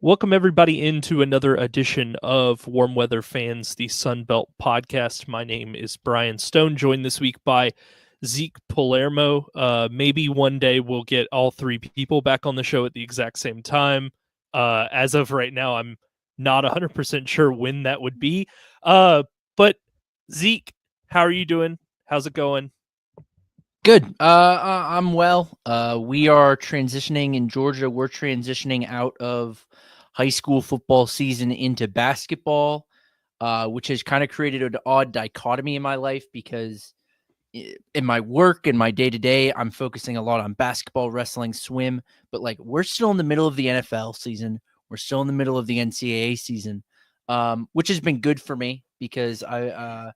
Welcome everybody into another edition of Warm Weather Fans, the Sunbelt podcast. My name is Brian Stone, joined this week by Zeke Palermo. Maybe one day we'll get all three people back on the show at the exact same time. As of right now, I'm not 100% sure when that would be. But Zeke, how are you doing? How's it going? Good. I'm well. We are transitioning in Georgia. We're transitioning out of high school football season into basketball, which has kind of created an odd dichotomy in my life because in my work and my day to day, I'm focusing a lot on basketball, wrestling, swim. But like, we're still in the middle of the NFL season. We're still in the middle of the NCAA season, which has been good for me because I'm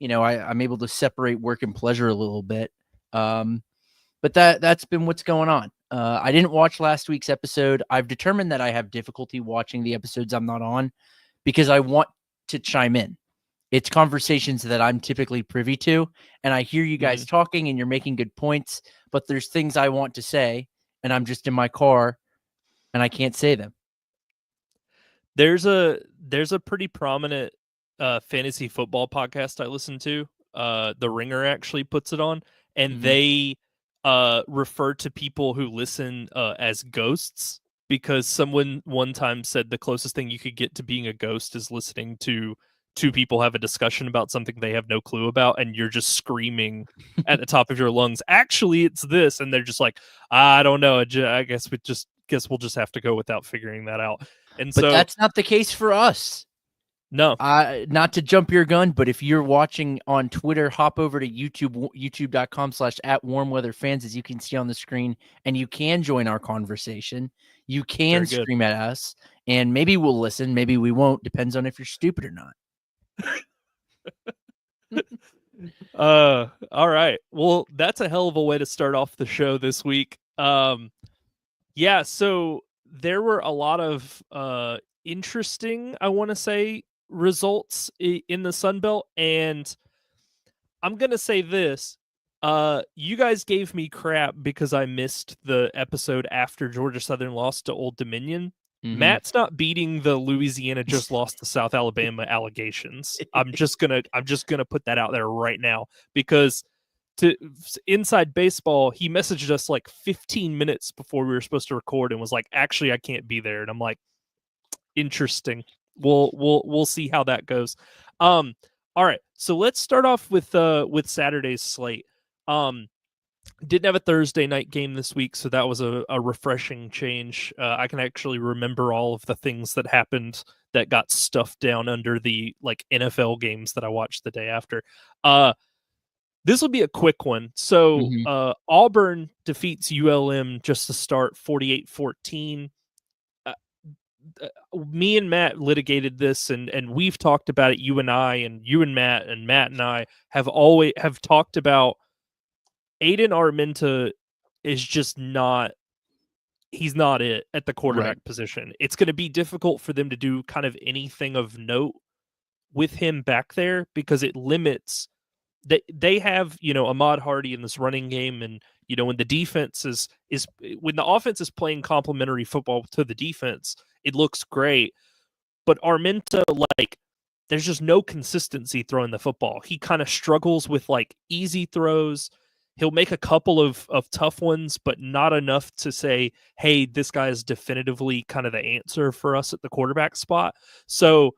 able to separate work and pleasure a little bit. But that's been what's going on. I didn't watch last week's episode. I've determined that I have difficulty watching the episodes I'm not on because I want to chime in. It's conversations that I'm typically privy to, and I hear you guys talking and you're making good points, but there's things I want to say, and I'm just in my car and I can't say them. There's a pretty prominent fantasy football podcast I listen to. The Ringer actually puts it on, and they refer to people who listen as ghosts, because someone one time said the closest thing you could get to being a ghost is listening to two people have a discussion about something they have no clue about, and you're just screaming at the top of your lungs, actually it's this, and they're just like, I don't know, I guess we'll just have to go without figuring that out. And But so that's not the case for us. no. Not to jump your gun, but if you're watching on Twitter, hop over to YouTube, youtube.com/@warmweatherfans, as you can see on the screen, and you can join our conversation. You can scream at us, and maybe we'll listen, maybe we won't. Depends on if you're stupid or not. All right. Well, that's a hell of a way to start off the show this week. Yeah, so there were a lot of interesting, I want to say, results in the Sun Belt, and I'm gonna say this. You guys gave me crap because I missed the episode after Georgia Southern lost to Old Dominion. Matt's not beating the Louisiana just lost to South Alabama allegations. I'm just gonna put that out there right now, because to Inside Baseball, he messaged us like 15 minutes before we were supposed to record and was like, actually I can't be there. And I'm like, interesting. We'll see how that goes. All right, so let's start off with Saturday's slate. Didn't have a Thursday night game this week, so that was a refreshing change. I can actually remember all of the things that happened that got stuffed down under the like NFL games that I watched the day after. This will be a quick one. So Auburn defeats ULM just to start 48-14. Me and Matt litigated this, and we've talked about it. You and I, and you and Matt and I have talked about Aiden Armenta is just not. He's not it at the quarterback position. It's going to be difficult for them to do kind of anything of note with him back there, because it limits. They have, Ahmad Hardy in this running game, and when the defense is when the offense is playing complementary football to the defense, it looks great. But Armenta, like, there's just no consistency throwing the football. He kind of struggles with like easy throws. He'll make a couple of tough ones, but not enough to say, hey, this guy is definitively kind of the answer for us at the quarterback spot. So,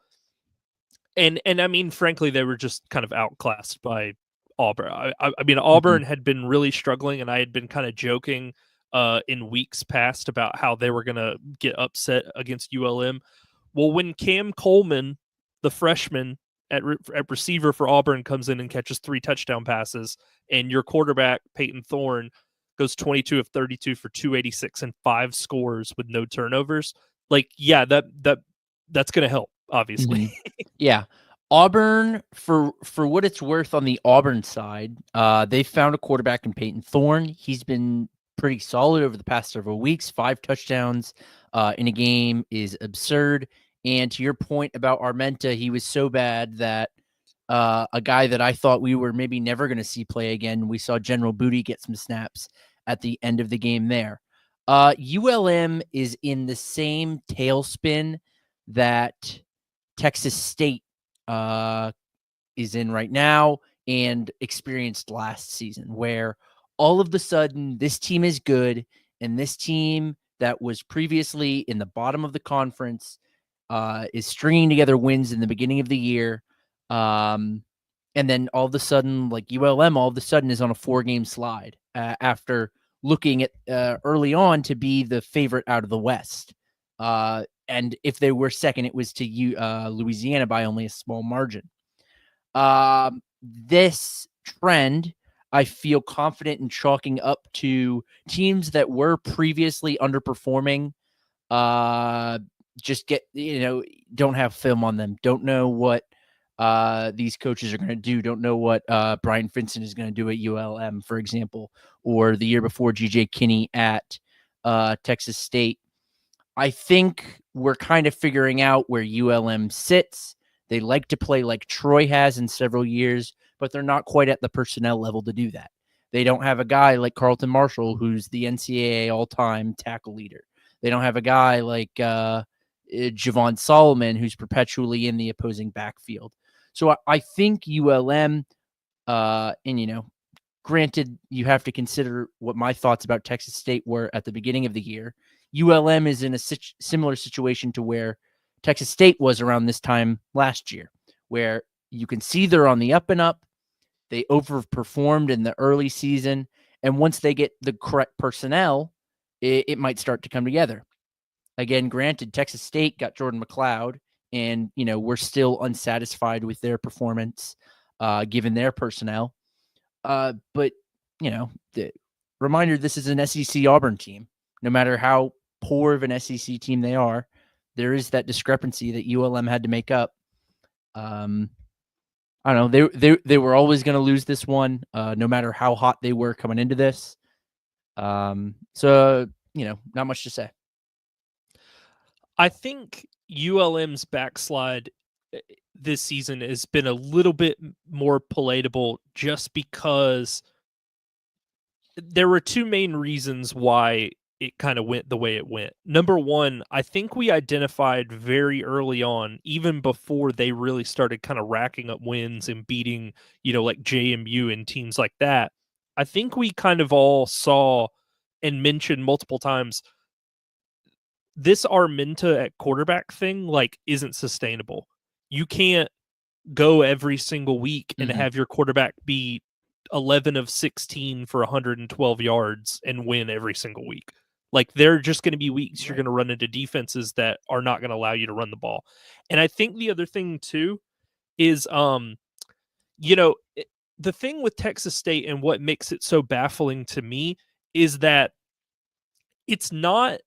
and I mean, frankly, they were just kind of outclassed by Auburn. I mean, Auburn had been really struggling, and I had been kind of joking in weeks past about how they were going to get upset against ULM. Well, when Cam Coleman, the freshman at receiver for Auburn, comes in and catches 3 touchdown passes, and your quarterback, Peyton Thorne, goes 22 of 32 for 286 and 5 scores with no turnovers, like, yeah, that's going to help, obviously. Yeah. Auburn, for what it's worth, on the Auburn side, they found a quarterback in Peyton Thorne. He's been pretty solid over the past several weeks. 5 touchdowns in a game is absurd. And to your point about Armenta, he was so bad that a guy that I thought we were maybe never going to see play again, we saw General Booty get some snaps at the end of the game there. ULM is in the same tailspin that Texas State is in right now and experienced last season, where all of the sudden this team is good, and this team that was previously in the bottom of the conference is stringing together wins in the beginning of the year. And then all of a sudden, like ULM, all of a sudden is on a 4-game slide after looking at early on to be the favorite out of the West. And if they were second, it was to Louisiana by only a small margin. This trend, I feel confident in chalking up to teams that were previously underperforming. Just don't have film on them, don't know what these coaches are going to do, don't know what Brian Vincent is going to do at ULM, for example, or the year before GJ Kinney at Texas State. I think we're kind of figuring out where ULM sits. They like to play like Troy has in several years, but they're not quite at the personnel level to do that. They don't have a guy like Carlton Martial, who's the NCAA all-time tackle leader. They don't have a guy like Javon Solomon, who's perpetually in the opposing backfield. So I think ULM, and granted, you have to consider what my thoughts about Texas State were at the beginning of the year. ULM is in a similar situation to where Texas State was around this time last year, where you can see they're on the up and up. They overperformed in the early season, and once they get the correct personnel, it might start to come together. Again, granted, Texas State got Jordan McLeod, and we're still unsatisfied with their performance given their personnel. But the reminder: this is an SEC Auburn team. No matter how poor of an SEC team they are, there is that discrepancy that ULM had to make up. I don't know. They were always going to lose this one, no matter how hot they were coming into this. So not much to say. I think ULM's backslide this season has been a little bit more palatable just because there were two main reasons why it kind of went the way it went. Number one, I think we identified very early on, even before they really started kind of racking up wins and beating, like JMU and teams like that. I think we kind of all saw and mentioned multiple times this Arminta at quarterback thing isn't sustainable. You can't go every single week and have your quarterback be 11 of 16 for 112 yards and win every single week. There are just going to be weeks you're going to run into defenses that are not going to allow you to run the ball. And I think the other thing too is, the thing with Texas State and what makes it so baffling to me is that it's not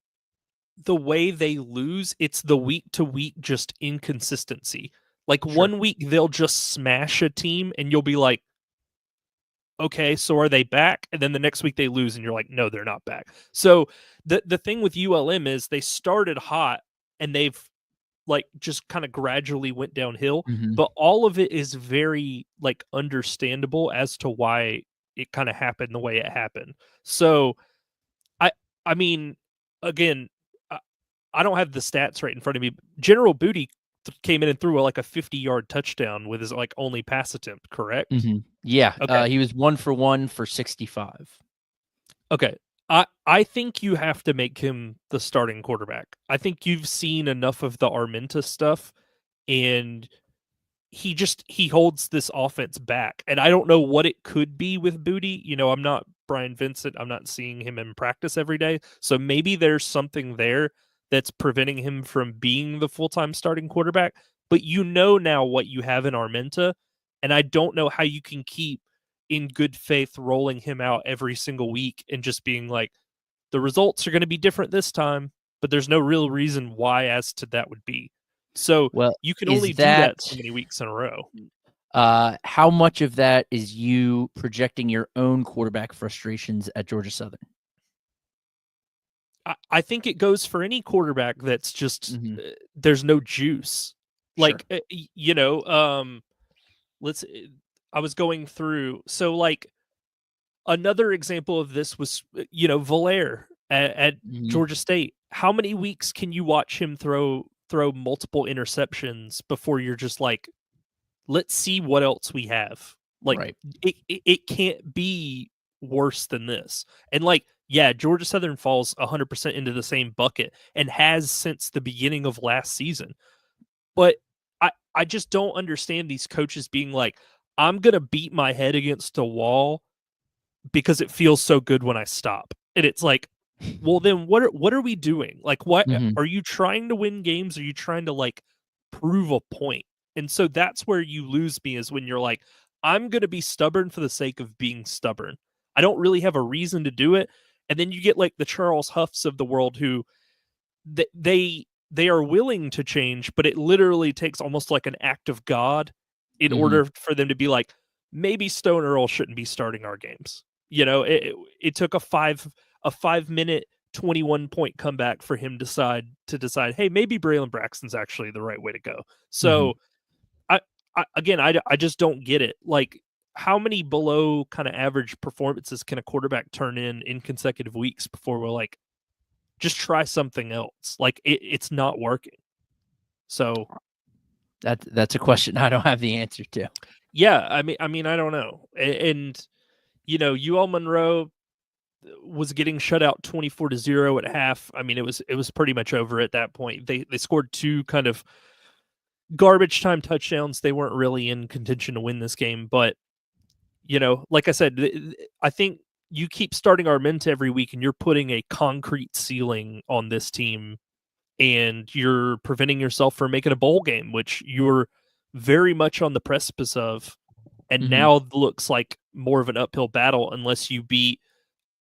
the way they lose, it's the week to week just inconsistency. Sure. 1 week they'll just smash a team and you'll be like, okay, so are they back? And then the next week they lose and you're like, no, they're not back. So the thing with ULM is they started hot and they've just kind of gradually went downhill, but all of it is very understandable as to why it kind of happened the way it happened. So I mean, again, I don't have the stats right in front of me. General Booty came in and threw a 50-yard touchdown with his only pass attempt, correct? Yeah. Okay. He was 1 for 1 for 65. Okay. I think you have to make him the starting quarterback. I think you've seen enough of the Arminta stuff, and he holds this offense back. And I don't know what it could be with Booty. I'm not Brian Vincent. I'm not seeing him in practice every day. So maybe there's something there that's preventing him from being the full-time starting quarterback. But now what you have in Arminta, and I don't know how you can keep in good faith rolling him out every single week and just being like, the results are going to be different this time, but there's no real reason why as to that would be. So you can only do that so many weeks in a row. How much of that is you projecting your own quarterback frustrations at Georgia Southern? I think it goes for any quarterback that's just there's no juice. Sure. I was going through. So another example of this was, Valaire. at Mhm. Georgia State. How many weeks can you watch him throw multiple interceptions before you're just like, let's see what else we have? Like Right. it can't be worse than this. And like, yeah, Georgia Southern falls 100% into the same bucket and has since the beginning of last season. But I just don't understand these coaches being like, I'm gonna beat my head against a wall because it feels so good when I stop. And it's like, well, then what are we doing? Like, what Mhm. are you trying to win games? Are you trying to like prove a point? And so that's where you lose me, is when you're like, I'm gonna be stubborn for the sake of being stubborn. I don't really have a reason to do it. And then you get like the Charles Huffs of the world who they are willing to change, but it literally takes almost like an act of God in Mhm. order for them to be like, maybe Stone Earl shouldn't be starting our games. You know, it took a 5 minute 21-point comeback for him to decide, hey, maybe Braylon Braxton's actually the right way to go. Mhm. So I, I just don't get it. Like, how many below kind of average performances can a quarterback turn in consecutive weeks before we're like, just try something else? Like, it's not working. So That's a question I don't have the answer to. yeah, I mean, I don't know. And you know, UL Monroe was getting shut out 24-0 at half. I mean, it was pretty much over at that point. They scored two kind of garbage time touchdowns. They weren't really in contention to win this game, but you know, like I said, I think you keep starting Armenta every week and you're putting a concrete ceiling on this team, and you're preventing yourself from making a bowl game, which you're very much on the precipice of. And Mhm. now looks like more of an uphill battle unless you beat.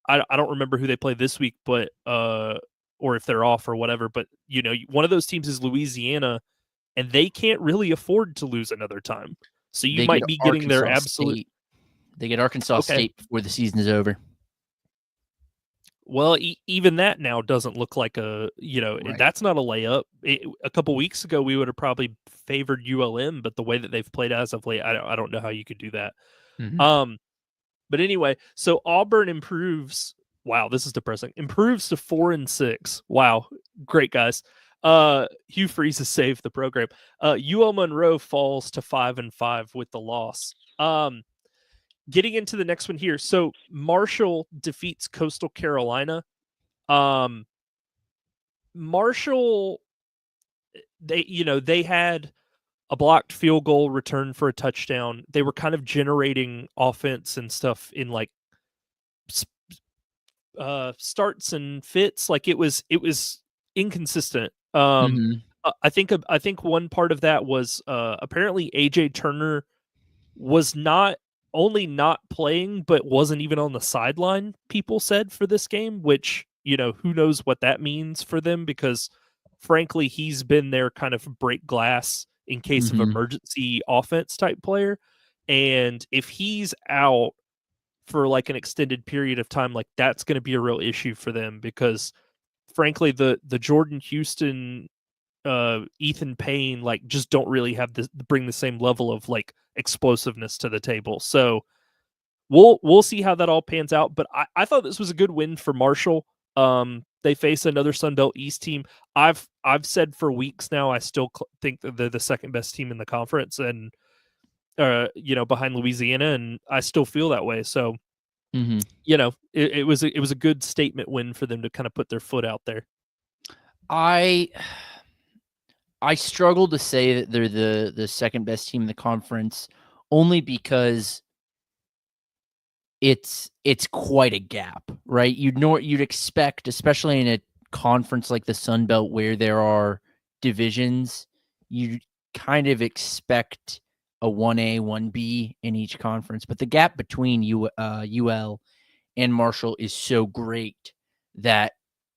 I don't remember who they play this week, but or if they're off or whatever. But you know, one of those teams is Louisiana, and they can't really afford to lose another time. So you They get might be getting their Arkansas absolute. State. They get Arkansas Okay. State before the season is over. Well, even that now doesn't look like Right. that's not a layup. A couple weeks ago, we would have probably favored ULM, but the way that they've played as of late, I don't know how you could do that. Mhm. Um, but anyway, so Auburn improves. Wow, this is depressing. Improves to 4-6. Wow, great guys. Hugh Freeze has saved the program. UL Monroe falls to 5-5 with the loss. Getting into the next one here. So Marshall defeats Coastal Carolina. Um, Marshall, they had a blocked field goal return for a touchdown. They were kind of generating offense and stuff in like starts and fits. Like, it was inconsistent. Mhm. I think one part of that was apparently AJ Turner was not only not playing, but wasn't even on the sideline, people said, for this game, which, who knows what that means for them, because frankly, he's been their kind of break glass in case of Mhm. emergency offense type player. And if he's out for like an extended period of time, like, that's going to be a real issue for them, because frankly, the Jordan Houston, Ethan Payne, like, just don't really have the bring the same level of like explosiveness to the table. So we'll see how that all pans out. But I thought this was a good win for Marshall. They face another Sun Belt East team. I've said for weeks now, I still think that they're the second best team in the conference, and behind Louisiana, and I still feel that way. So Mhm. it was a good statement win for them to kind of put their foot out there. I I struggle to say that they're the second best team in the conference, only because it's quite a gap, right? You'd expect, especially in a conference like the Sun Belt where there are divisions, you kind of expect a 1A, 1B in each conference, but the gap between UL and Marshall is so great that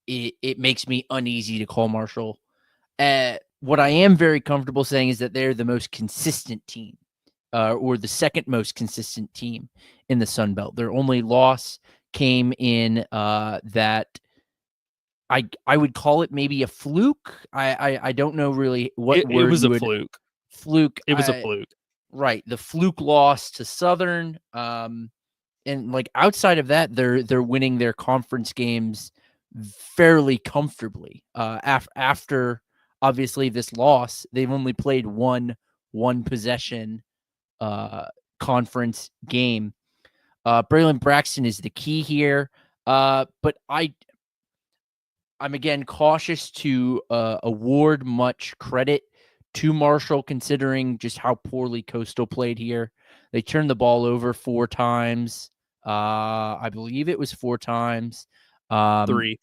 it makes me uneasy to call Marshall. What I am very comfortable saying is that they're the most consistent team, or the second most consistent team in the Sun Belt. Their only loss came in that I would call it maybe a fluke. I don't know really what It word was you a would fluke. fluke. It was a fluke. Right, the fluke loss to Southern. And like outside of that, they're winning their conference games fairly comfortably. After obviously this loss, they've only played one possession conference game. Braylon Braxton is the key here, but I'm again cautious to award much credit to Marshall, considering just how poorly Coastal played here. They turned the ball over 4 times. I believe it was 4 times. 3.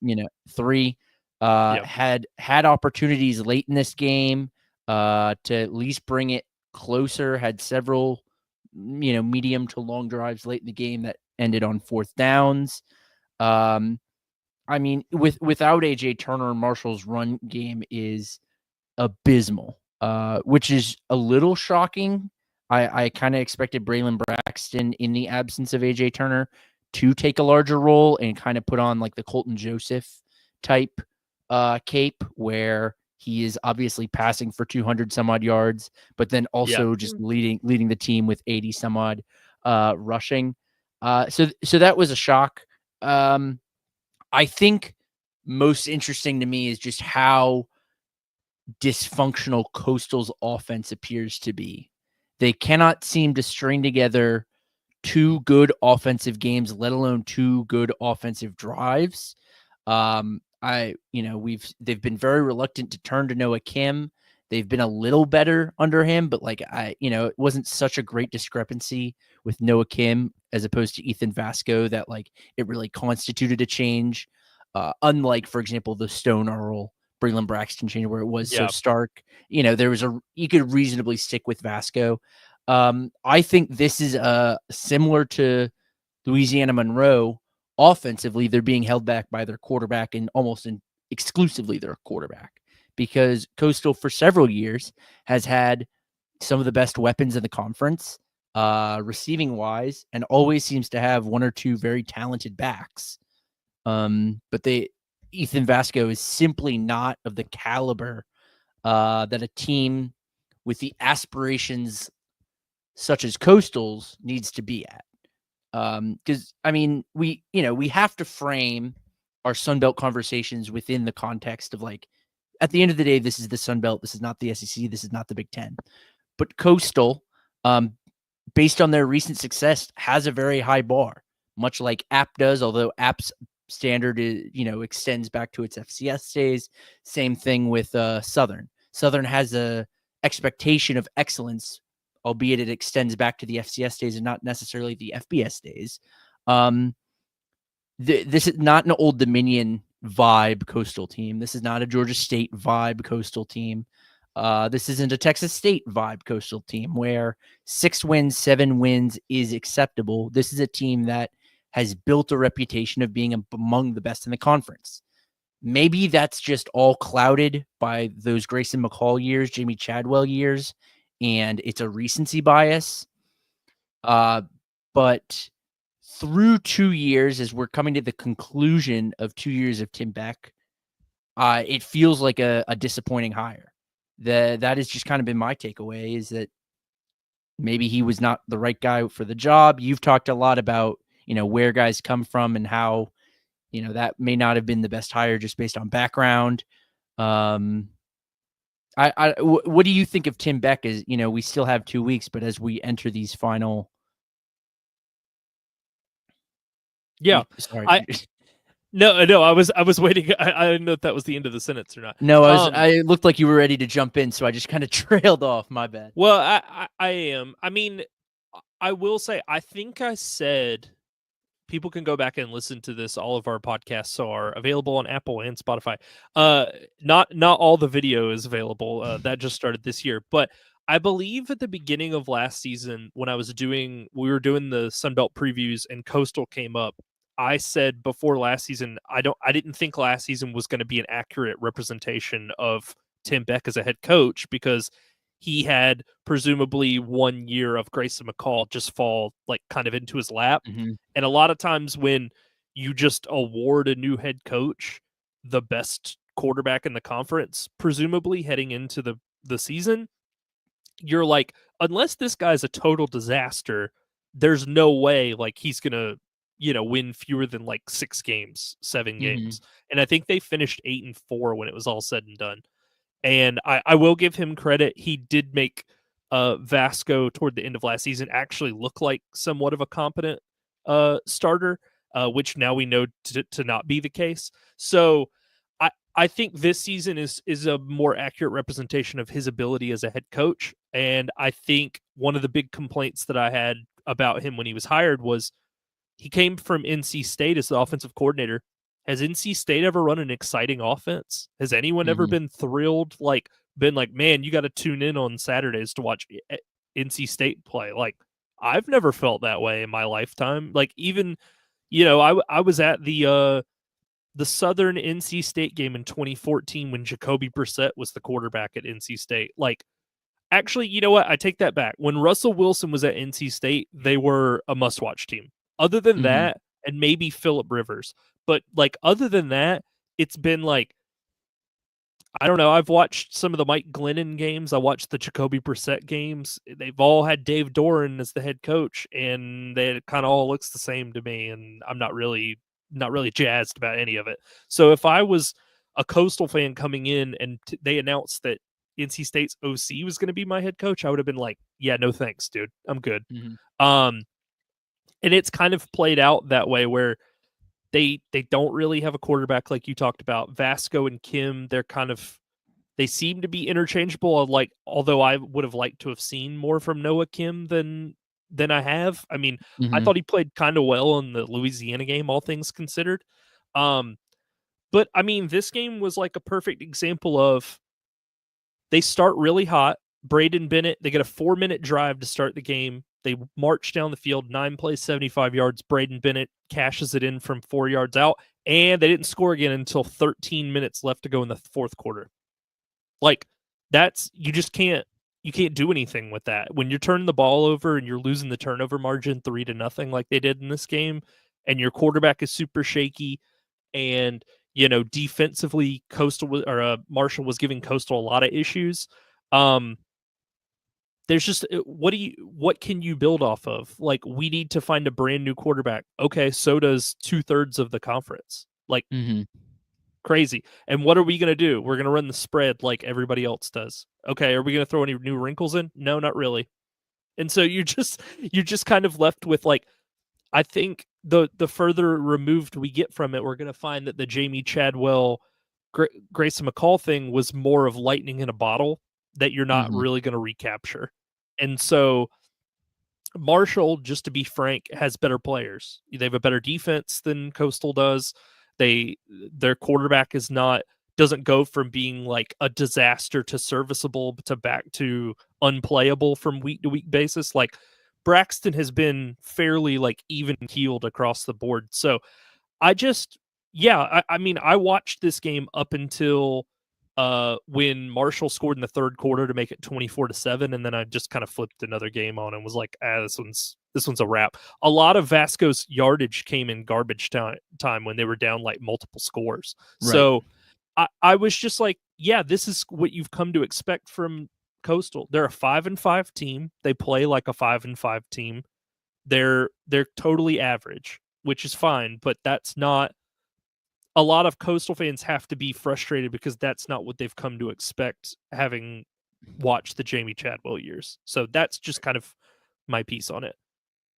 3. Yep. Had opportunities late in this game to at least bring it closer. Had several, medium to long drives late in the game that ended on 4th downs. I mean, without AJ Turner, Marshall's run game is abysmal, which is a little shocking. I kind of expected Braylon Braxton, in the absence of AJ Turner, to take a larger role and kind of put on like the Colton Joseph type cape, where he is obviously passing for 200 some odd yards, but then also just leading the team with 80 some odd rushing. So that was a shock. I think most interesting to me is just how dysfunctional Coastal's offense appears to be. They cannot seem to string together 2 good offensive games, let alone 2 good offensive drives. They've been very reluctant to turn to Noah Kim. They've been a little better under him, but it wasn't such a great discrepancy with Noah Kim as opposed to Ethan Vasco that it really constituted a change. Unlike, for example, the Stone Earl Braylon Braxton change where it was so stark. You could reasonably stick with Vasco. I think this is similar to Louisiana Monroe. Offensively, they're being held back by their quarterback and almost exclusively their quarterback, because Coastal for several years has had some of the best weapons in the conference, receiving wise, and always seems to have 1 or 2 very talented backs. But Ethan Vasco is simply not of the caliber that a team with the aspirations such as Coastal's needs to be at. Because we have to frame our Sunbelt conversations within the context of at the end of the day, this is the Sunbelt. This is not the SEC. This is not the Big Ten. But Coastal, based on their recent success, has a very high bar, much like App does, although App's standard is, extends back to its FCS days. Same thing with Southern. Southern has a expectation of excellence, albeit it extends back to the FCS days and not necessarily the FBS days. This is not an Old Dominion vibe Coastal team. This is not a Georgia State vibe Coastal team. This isn't a Texas State vibe Coastal team where 6 wins, 7 wins is acceptable. This is a team that has built a reputation of being among the best in the conference. Maybe that's just all clouded by those Grayson McCall years, Jamie Chadwell years, and it's a recency bias. But through 2 years, as we're coming to the conclusion of 2 years of Tim Beck, it feels like a disappointing hire. That has just kind of been my takeaway, is that maybe he was not the right guy for the job. You've talked a lot about where guys come from and how, that may not have been the best hire just based on background. What do you think of Tim Beck? As we still have 2 weeks, but as we enter these final. Yeah. Sorry. No, I was waiting. I didn't know if that was the end of the sentence or not. No, I looked like you were ready to jump in, so I just kind of trailed off. My bad. Well, I am. I mean, I will say, I think I said, people can go back and listen to this. All of our podcasts are available on Apple and Spotify. Not all the video is available. That just started this year, but I believe at the beginning of last season, when we were doing the Sunbelt previews and Coastal came up, I said before last season, I didn't think last season was going to be an accurate representation of Tim Beck as a head coach, because he had presumably 1 year of Grayson McCall just fall kind of into his lap. Mm-hmm. And a lot of times when you just award a new head coach the best quarterback in the conference, presumably heading into the season, you're like, unless this guy's a total disaster, there's no way he's going to win fewer than like 7 Mm-hmm. games. And I think they finished 8-4 when it was all said and done. And I will give him credit. He did make Vasco toward the end of last season actually look like somewhat of a competent starter, which now we know to not be the case. So I think this season is a more accurate representation of his ability as a head coach. And I think one of the big complaints that I had about him when he was hired was he came from NC State as the offensive coordinator. Has NC State ever run an exciting offense? Has anyone ever Mm-hmm. been thrilled, been like, man, you got to tune in on Saturdays to watch NC State play? Like, I've never felt that way in my lifetime. Like, even, I was at the Southern NC State game in 2014 when Jacoby Brissett was the quarterback at NC State. Like, actually, you know what? I take that back. When Russell Wilson was at NC State, they were a must-watch team. Other than Mm-hmm. that, and maybe Phillip Rivers. But, like, other than that, it's been, like, I don't know. I've watched some of the Mike Glennon games. I watched the Jacoby Brissett games. They've all had Dave Doran as the head coach, and it kind of all looks the same to me, and I'm not really jazzed about any of it. So if I was a Coastal fan coming in and they announced that NC State's OC was going to be my head coach, I would have been like, yeah, no thanks, dude. I'm good. Mm-hmm. And it's kind of played out that way where they don't really have a quarterback like you talked about. Vasco and Kim, they seem to be interchangeable. Like, although I would have liked to have seen more from Noah Kim than I have. I mean, I Mm-hmm. thought he played kind of well in the Louisiana game, all things considered. But I mean, this game was like a perfect example of they start really hot. Braden Bennett, they get a 4-minute drive to start the game. They march down the field, 9 plays, 75 yards. Braden Bennett cashes it in from 4 yards out, and they didn't score again until 13 minutes left to go in the fourth quarter. Like, you can't do anything with that. When you're turning the ball over and you're losing the turnover margin 3-0 like they did in this game, and your quarterback is super shaky, and defensively Marshall was giving Coastal a lot of issues. There's just what can you build off of? Like, we need to find a brand new quarterback. Okay, so does 2/3 of the conference. Like, Mm-hmm. crazy. And what are we going to do? We're going to run the spread like everybody else does. Okay, are we going to throw any new wrinkles in? No, not really. And so you're just kind of left with, like, I think the further removed we get from it, we're going to find that the Jamie Chadwell, Grayson McCall thing was more of lightning in a bottle that you're not Mm-hmm. really going to recapture. And so Marshall, just to be frank, has better players. They have a better defense than Coastal does. Their quarterback doesn't go from being like a disaster to serviceable to back to unplayable from week to week basis. Like, Braxton has been fairly like even keeled across the board. So I mean, I watched this game up until when Marshall scored in the third quarter to make it 24-7, and then I just kind of flipped another game on and was like, this one's a wrap. A lot of Vasco's yardage came in garbage time when they were down like multiple scores. Right. So I was just like, yeah, this is what you've come to expect from Coastal. They're a 5-5 team. They play like a 5-5 team. They're totally average, which is fine, but that's not. A lot of Coastal fans have to be frustrated because that's not what they've come to expect, having watched the Jamie Chadwell years. So that's just kind of my piece on it.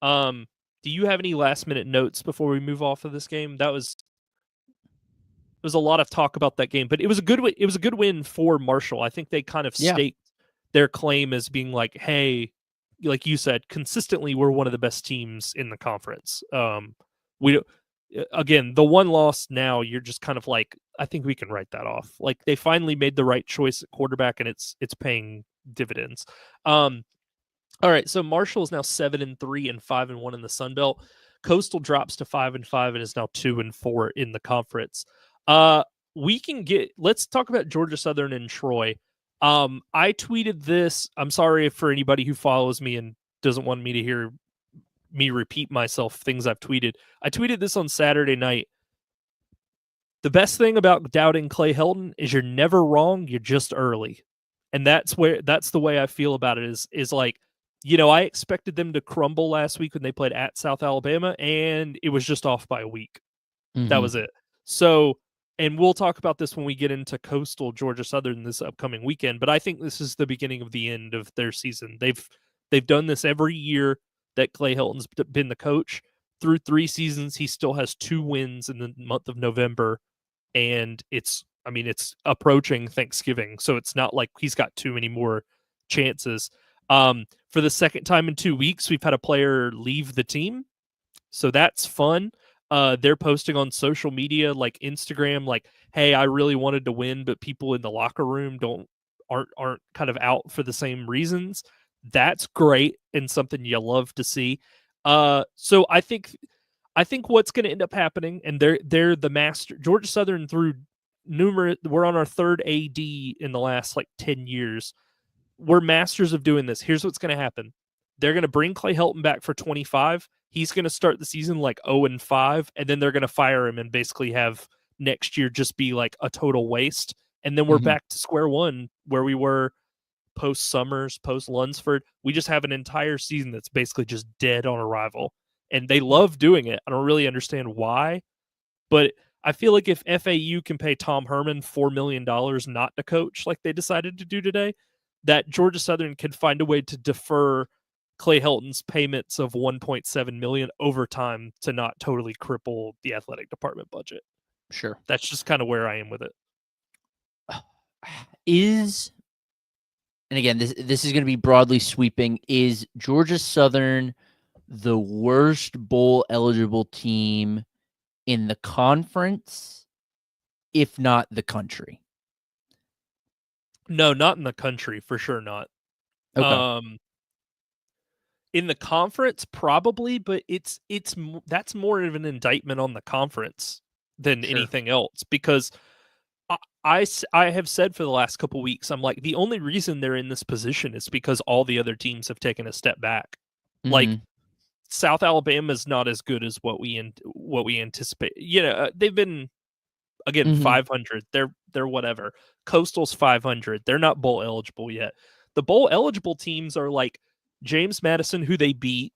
Do you have any last minute notes before we move off of this game? There was a lot of talk about that game, but it was a good win. It was a good win for Marshall. I think they kind of staked their claim as being like, hey, like you said, consistently we're one of the best teams in the conference. Again, the one loss now, you're just kind of like, I think we can write that off. Like, they finally made the right choice at quarterback, and it's paying dividends. All right, so Marshall is now 7-3 and 5-1 in the Sun Belt. Coastal drops to 5-5 and is now 2-4 in the conference. Let's talk about Georgia Southern and Troy. I tweeted this. I'm sorry for anybody who follows me and doesn't want me to hear me repeat myself, things I've tweeted. I tweeted this on Saturday night. The best thing about doubting Clay Helton is you're never wrong, you're just early. And that's the way I feel about it is like, I expected them to crumble last week when they played at South Alabama, and it was just off by a week. That was it. So, and we'll talk about this when we get into Coastal Georgia Southern this upcoming weekend, but I think this is the beginning of the end of their season. They've done this every year that Clay Helton's been the coach. Through 3 seasons, he still has 2 wins in the month of November, and it's approaching Thanksgiving, so it's not like he's got too many more chances. For the second time in 2 weeks, we've had a player leave the team, so that's fun. They're posting on social media like Instagram, like, "Hey, I really wanted to win, but people in the locker room aren't kind of out for the same reasons." That's great and something you love to see. So I think what's going to end up happening, and they're the master. Georgia Southern through numerous. We're on our 3rd AD in the last like 10 years. We're masters of doing this. Here's what's going to happen. They're going to bring Clay Helton back for 25. He's going to start the season like 0-5, and then they're going to fire him and basically have next year just be like a total waste. And then we're back to square one where we were post Summers, post Lunsford. We just have an entire season that's basically just dead on arrival. And they love doing it. I don't really understand why, but I feel like if FAU can pay Tom Herman $4 million not to coach like they decided to do today, that Georgia Southern could find a way to defer Clay Helton's payments of $1.7 million over time to not totally cripple the athletic department budget. Sure. That's just kind of where I am with it. And again, this is going to be broadly sweeping. Is Georgia Southern the worst bowl eligible team in the conference, if not the country? No, not in the country, for sure not. Okay. In the conference, probably, but that's more of an indictment on the conference than anything else, because I have said for the last couple weeks, I'm like, the only reason they're in this position is because all the other teams have taken a step back. Like, South Alabama is not as good as what we anticipate. They've been, again, 500. They're whatever. Coastal's 500. They're not bowl eligible yet. The bowl eligible teams are like James Madison, who they beat,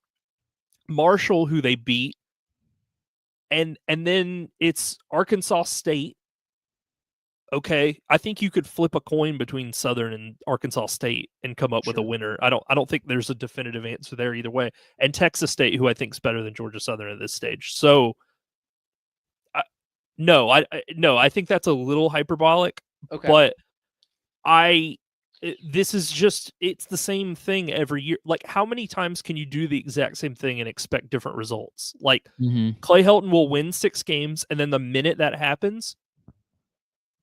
Marshall, who they beat, and then it's Arkansas State. Okay, I think you could flip a coin between Southern and Arkansas State and come up with a winner. I don't think there's a definitive answer there either way. And Texas State, who I think is better than Georgia Southern at this stage. So, I think that's a little hyperbolic. Okay, but this is just, it's the same thing every year. Like, how many times can you do the exact same thing and expect different results? Like, Clay Helton will win 6 games, and then the minute that happens,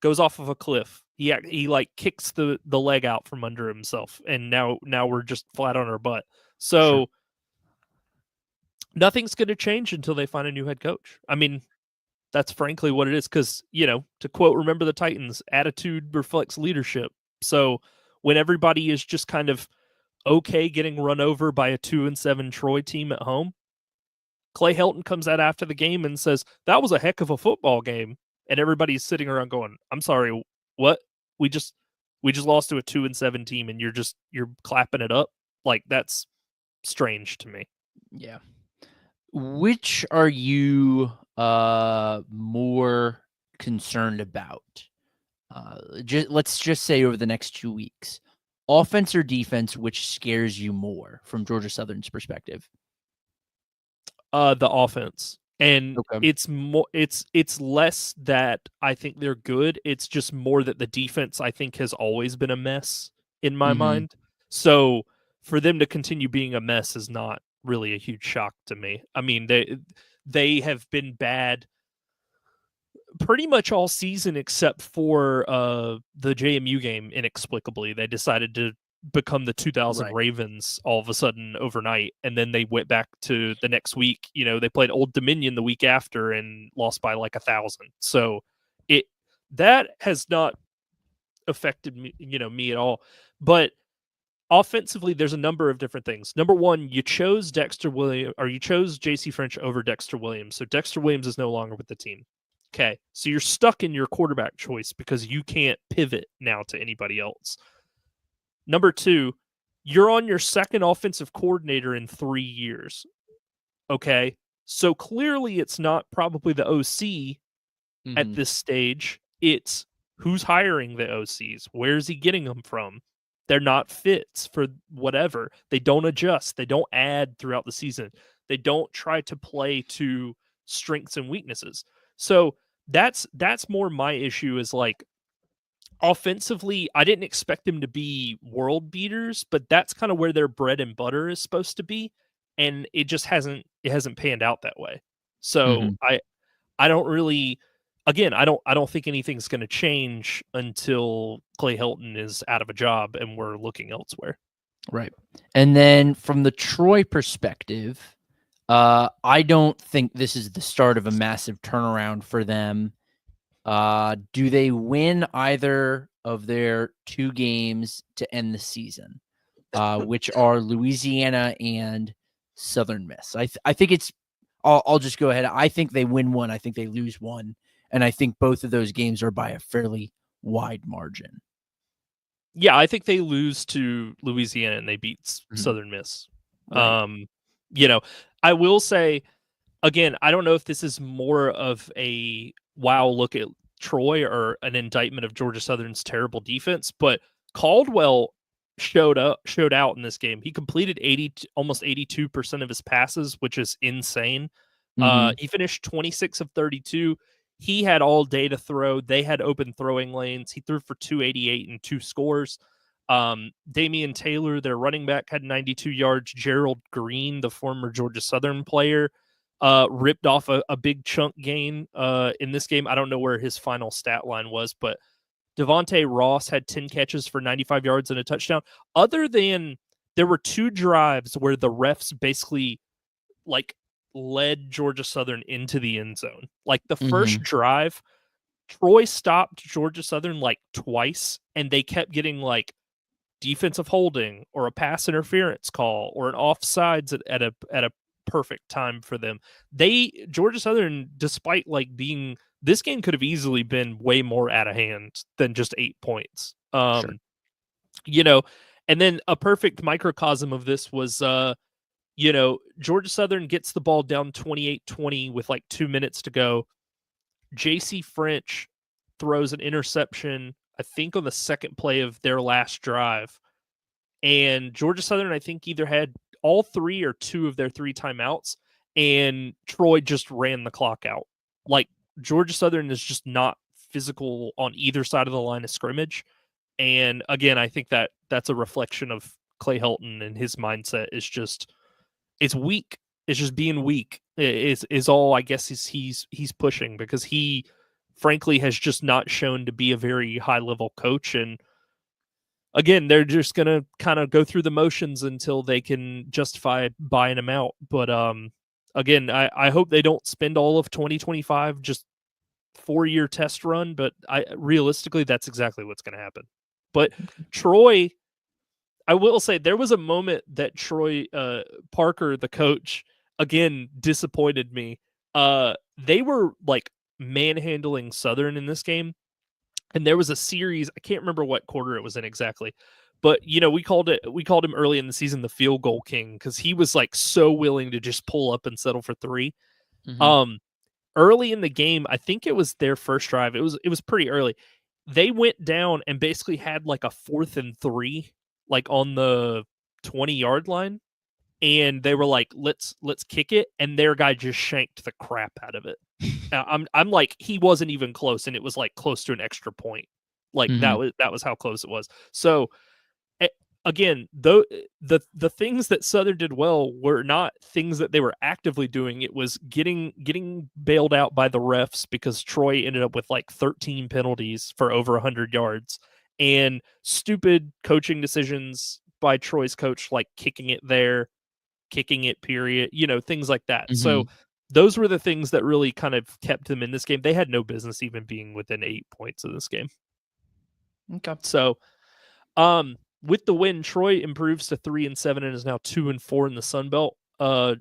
goes off of a cliff. He like kicks the leg out from under himself, and now we're just flat on our butt. So nothing's going to change until they find a new head coach. I mean, that's frankly what it is, because, to quote Remember the Titans, attitude reflects leadership. So when everybody is just kind of okay getting run over by a 2-7 Troy team at home, Clay Helton comes out after the game and says, "That was a heck of a football game." And everybody's sitting around going, "I'm sorry, what? We just lost to a 2-7 team, and you're clapping it up?" Like, that's strange to me. Yeah. Which are you more concerned about? Let's just say over the next 2 weeks, offense or defense, which scares you more from Georgia Southern's perspective? The offense. And it's more, it's less that I think they're good. It's just more that the defense, I think, has always been a mess in my mind. So for them to continue being a mess is not really a huge shock to me. I mean, they have been bad pretty much all season, except for the JMU game. Inexplicably, they decided to become the 2000 Ravens all of a sudden overnight, and then they went back to the next week. They played Old Dominion the week after and lost by like 1,000. So that has not affected me at all. But offensively, there's a number of different things. Number one, you chose JC French over Dexter Williams. So Dexter Williams is no longer with the team. Okay, so you're stuck in your quarterback choice because you can't pivot now to anybody else. Number two, You're on your second offensive coordinator in 3 years. Okay? So clearly it's not probably the OC at this stage. It's who's hiring the OCs? Where's he getting them from? They're not fits for whatever. They don't adjust. They don't add throughout the season. They don't try to play to strengths and weaknesses. So that's more my issue is like offensively, I didn't expect them to be world beaters, but that's kind of where their bread and butter is supposed to be, and it just hasn't panned out that way. So Mm-hmm. I don't really again, I don't think anything's going to change until Clay Helton is out of a job and we're looking elsewhere. Right. And then from the Troy perspective, I don't think this is the start of a massive turnaround for them. Do they win either of their 2 games to end the season, which are Louisiana and Southern Miss? I think it's. I'll just go ahead. I think they win one. I think they lose one, and I think both of those games are by a fairly wide margin. Yeah, I think they lose to Louisiana and they beat Southern Miss. Right. I will say again, I don't know if this is more of a wow look at Troy or an indictment of Georgia Southern's terrible defense, but Caldwell showed out in this game. He completed almost 82% of his passes, which is insane. He finished 26 of 32. He had all day to throw. They had open throwing lanes. He threw for 288 and 2 scores. Damian Taylor, their running back, had 92 yards. Gerald Green, the former Georgia Southern player, ripped off a big chunk gain in this game. I don't know where his final stat line was, but Devontae Ross had 10 catches for 95 yards and a touchdown. Other than there were 2 drives where the refs basically like led Georgia Southern into the end zone. Like the first drive, Troy stopped Georgia Southern like twice, and they kept getting like defensive holding or a pass interference call or an offsides at a perfect time for them. Georgia Southern, despite like being this game could have easily been way more out of hand than just 8 points. Sure. And then a perfect microcosm of this was Georgia Southern gets the ball down 28-20 with like 2 minutes to go. JC French throws an interception, I think on the second play of their last drive. And Georgia Southern, I think, either had all 3 or 2 of their 3 timeouts, and Troy just ran the clock out. Like, Georgia Southern is just not physical on either side of the line of scrimmage. And again, I think that's a reflection of Clay Helton, and his mindset it's weak. It's just being weak is all I guess he's pushing, because he frankly has just not shown to be a very high level coach. And again, they're just gonna kind of go through the motions until they can justify buying him out. But again, I hope they don't spend all of 2025 just 4-year test run. But realistically, that's exactly what's going to happen. But Troy, I will say there was a moment that Troy Parker, the coach, again disappointed me. They were like manhandling Southern in this game, and there was a series. I can't remember what quarter it was in exactly, but we called him early in the season the field goal king, because he was like so willing to just pull up and settle for 3. Early in the game, I think it was their first drive. It was pretty early. They went down and basically had like a 4th and 3, like on the 20-yard line, and they were like, let's kick it, and their guy just shanked the crap out of it. I'm like, he wasn't even close, and it was like close to an extra point. Like that was how close it was. So again, though the things that Southern did well were not things that they were actively doing. It was getting bailed out by the refs, because Troy ended up with like 13 penalties for over 100 yards, and stupid coaching decisions by Troy's coach, like kicking it period, things like that. So those were the things that really kind of kept them in this game. They had no business even being within 8 points of this game. Okay. So, with the win, Troy improves to 3-7 and is now 2-4 in the Sun Belt.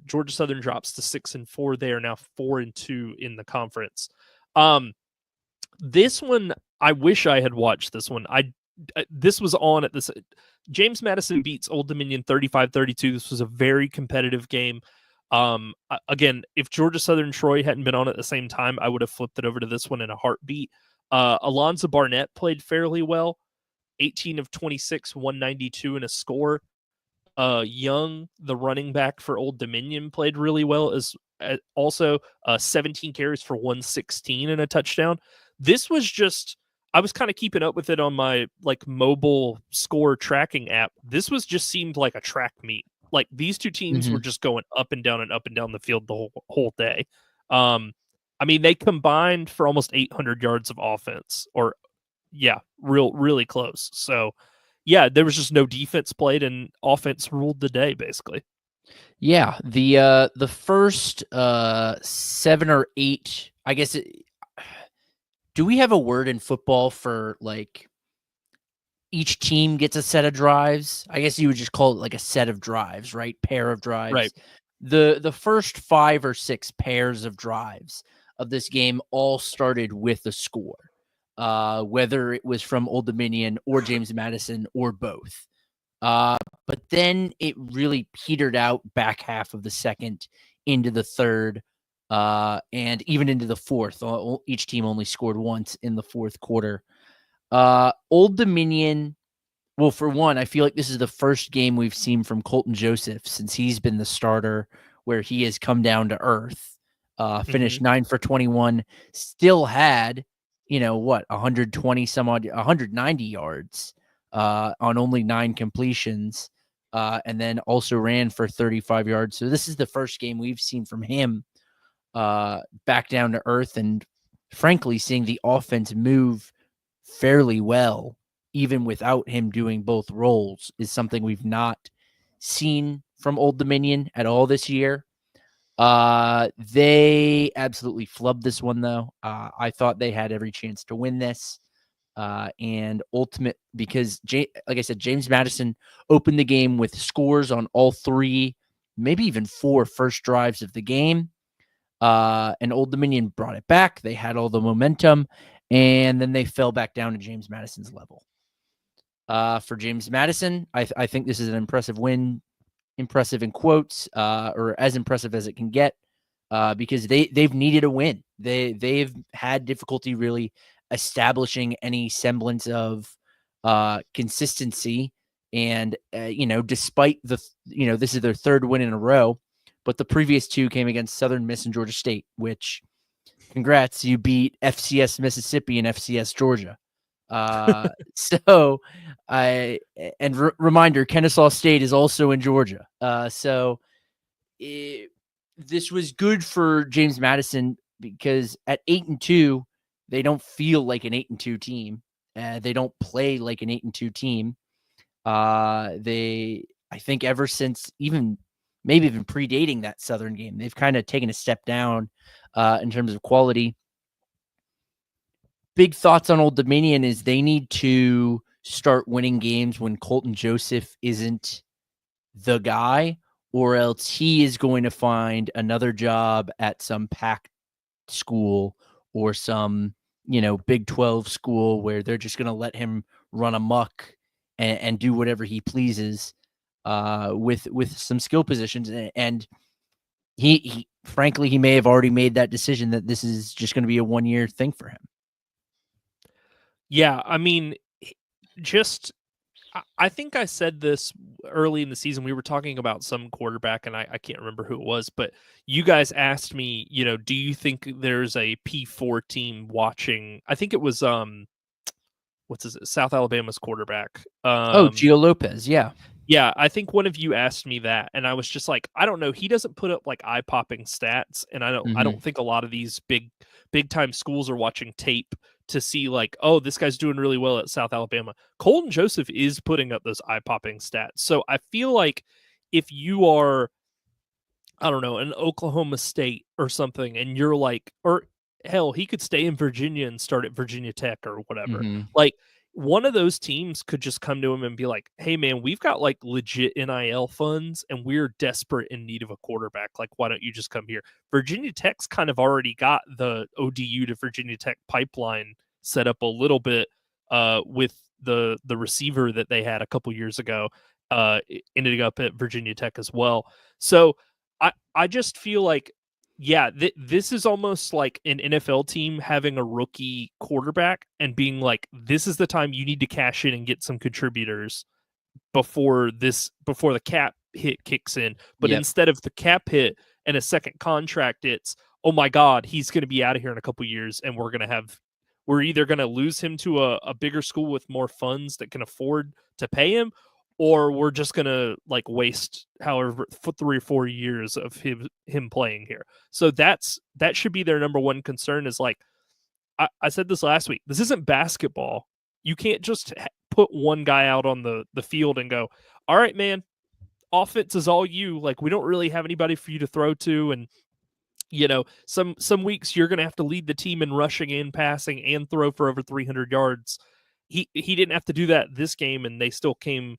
Georgia Southern drops to 6-4. They are now 4-2 in the conference. This one, I wish I had watched this one. I this was on at this. James Madison beats Old Dominion 35-32. This was a very competitive game. Again, if Georgia Southern Troy hadn't been on at the same time, I would have flipped it over to this one in a heartbeat. Alonzo Barnett played fairly well, 18 of 26, 192 and a score. Young, the running back for Old Dominion, played really well as also 17 carries for 116 and a touchdown. This was just, I was kind of keeping up with it on my like mobile score tracking app. This was just seemed like a track meet. Like these two teams were just going up and down the field the whole day. I mean, they combined for almost 800 yards of offense, or really close. So yeah, there was just no defense played and offense ruled the day basically. Yeah, the first 7 or 8, I guess. Do we have a word in football for like each team gets a set of drives? I guess you would just call it like a set of drives, right? Pair of drives. Right. The first 5 or 6 pairs of drives of this game all started with a score, whether it was from Old Dominion or James Madison or both. But then it really petered out back half of the second into the third, and even into the fourth. Each team only scored once in the fourth quarter. Old Dominion, well, for one, I feel like this is the first game we've seen from Colton Joseph since he's been the starter, where he has come down to earth. Finished 9 for 21, still had, 120 some odd, 190 yards on only 9 completions, and then also ran for 35 yards. So this is the first game we've seen from him back down to earth, and frankly, seeing the offense move fairly well, even without him doing both roles, is something we've not seen from Old Dominion at all this year. They absolutely flubbed this one, though. I thought they had every chance to win this. And ultimate, because like I said, James Madison opened the game with scores on all 3, maybe even 4 first drives of the game. And Old Dominion brought it back. They had all the momentum, and then they fell back down to James Madison's level. For James Madison, I think this is an impressive win. Impressive in quotes, or as impressive as it can get, because they've needed a win. They've had difficulty really establishing any semblance of consistency, and despite this is their 3rd win in a row, but the previous 2 came against Southern Miss and Georgia State, which, congrats, you beat FCS Mississippi and FCS Georgia. Reminder, Kennesaw State is also in Georgia. This was good for James Madison, because at 8-2, they don't feel like an 8-2 team. They don't play like an 8-2 team. I think ever since maybe even predating that Southern game, they've kind of taken a step down in terms of quality. Big thoughts on Old Dominion is they need to start winning games when Colton Joseph isn't the guy, or else he is going to find another job at some Pac school or some, Big 12 school, where they're just going to let him run amok and do whatever he pleases with some skill positions. And he frankly, he may have already made that decision that this is just going to be a 1-year thing for him. Yeah, I mean, I think I said this early in the season. We were talking about some quarterback, and I can't remember who it was, but you guys asked me, do you think there's a P4 team watching? I think it was South Alabama's quarterback. Gio Lopez, yeah. Yeah, I think one of you asked me that, and I was just like, I don't know. He doesn't put up like eye-popping stats, and I don't think a lot of these big time schools are watching tape to see like, oh, this guy's doing really well at South Alabama. Colton Joseph is putting up those eye-popping stats. So I feel like if you are, I don't know, an Oklahoma State or something, and you're like, or hell, he could stay in Virginia and start at Virginia Tech or whatever. Like, one of those teams could just come to him and be like, hey man, we've got like legit NIL funds and we're desperate in need of a quarterback. Like, why don't you just come here? Virginia Tech's kind of already got the ODU to Virginia Tech pipeline set up a little bit with the receiver that they had a couple years ago, ended up at Virginia Tech as well. So I just feel like, yeah, this is almost like an NFL team having a rookie quarterback and being like, this is the time you need to cash in and get some contributors before the cap hit kicks in. But Yep. instead of the cap hit and a second contract, it's, oh my God, he's going to be out of here in a couple years, and we're either going to lose him to a bigger school with more funds that can afford to pay him, or we're just going to like waste however 3 or 4 years of him playing here. So that should be their number one concern. Is like, I said this last week, this isn't basketball. You can't just put one guy out on the field and go, all right, man, offense is all you. Like, we don't really have anybody for you to throw to. And, some weeks you're going to have to lead the team in rushing and passing and throw for over 300 yards. He didn't have to do that this game, and they still came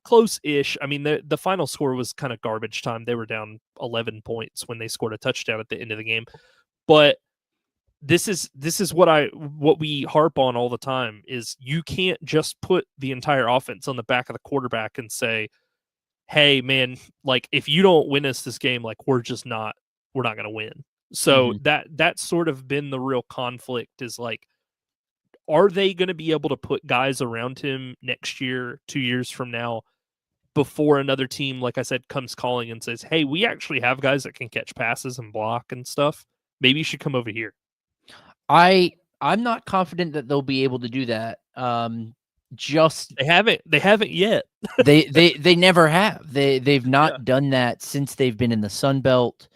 close-ish. I mean, the final score was kind of garbage time. They were down 11 points when they scored a touchdown at the end of the game. But this is what we harp on all the time is you can't just put the entire offense on the back of the quarterback and say, hey man, like if you don't win us this game, like we're not going to win. So that's sort of been the real conflict is like, are they going to be able to put guys around him next year, 2 years from now, before another team, like I said, comes calling and says, hey, we actually have guys that can catch passes and block and stuff. Maybe you should come over here. I'm not confident that they'll be able to do that. They haven't yet. they never have. They've not done that since they've been in the Sun Belt.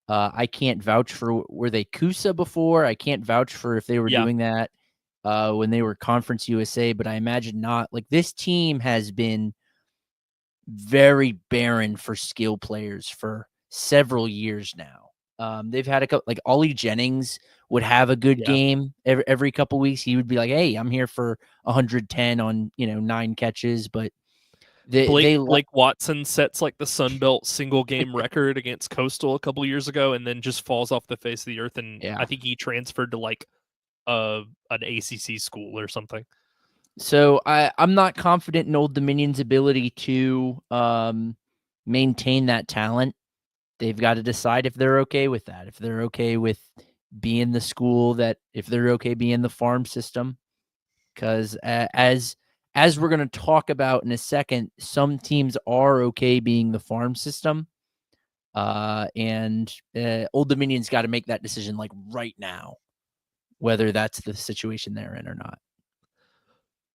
I can't vouch for were they Kusa before. I can't vouch for if they were doing that when they were Conference USA, but I imagine not. Like this team has been very barren for skill players for several years now. They've had a couple, like Ollie Jennings would have a good game every couple weeks. He would be like, hey, I'm here for 110 on 9 catches, but Blake Watson sets like the Sun Belt single game record against Coastal a couple years ago, and then just falls off the face of the earth. And I think he transferred to like an ACC school or something. So I'm not confident in Old Dominion's ability to maintain that talent. They've got to decide if they're okay with that, if they're okay with being the school that, if they're okay being the farm system. Because as we're going to talk about in a second, some teams are okay being the farm system. And Old Dominion's got to make that decision like right now, whether that's the situation they're in or not.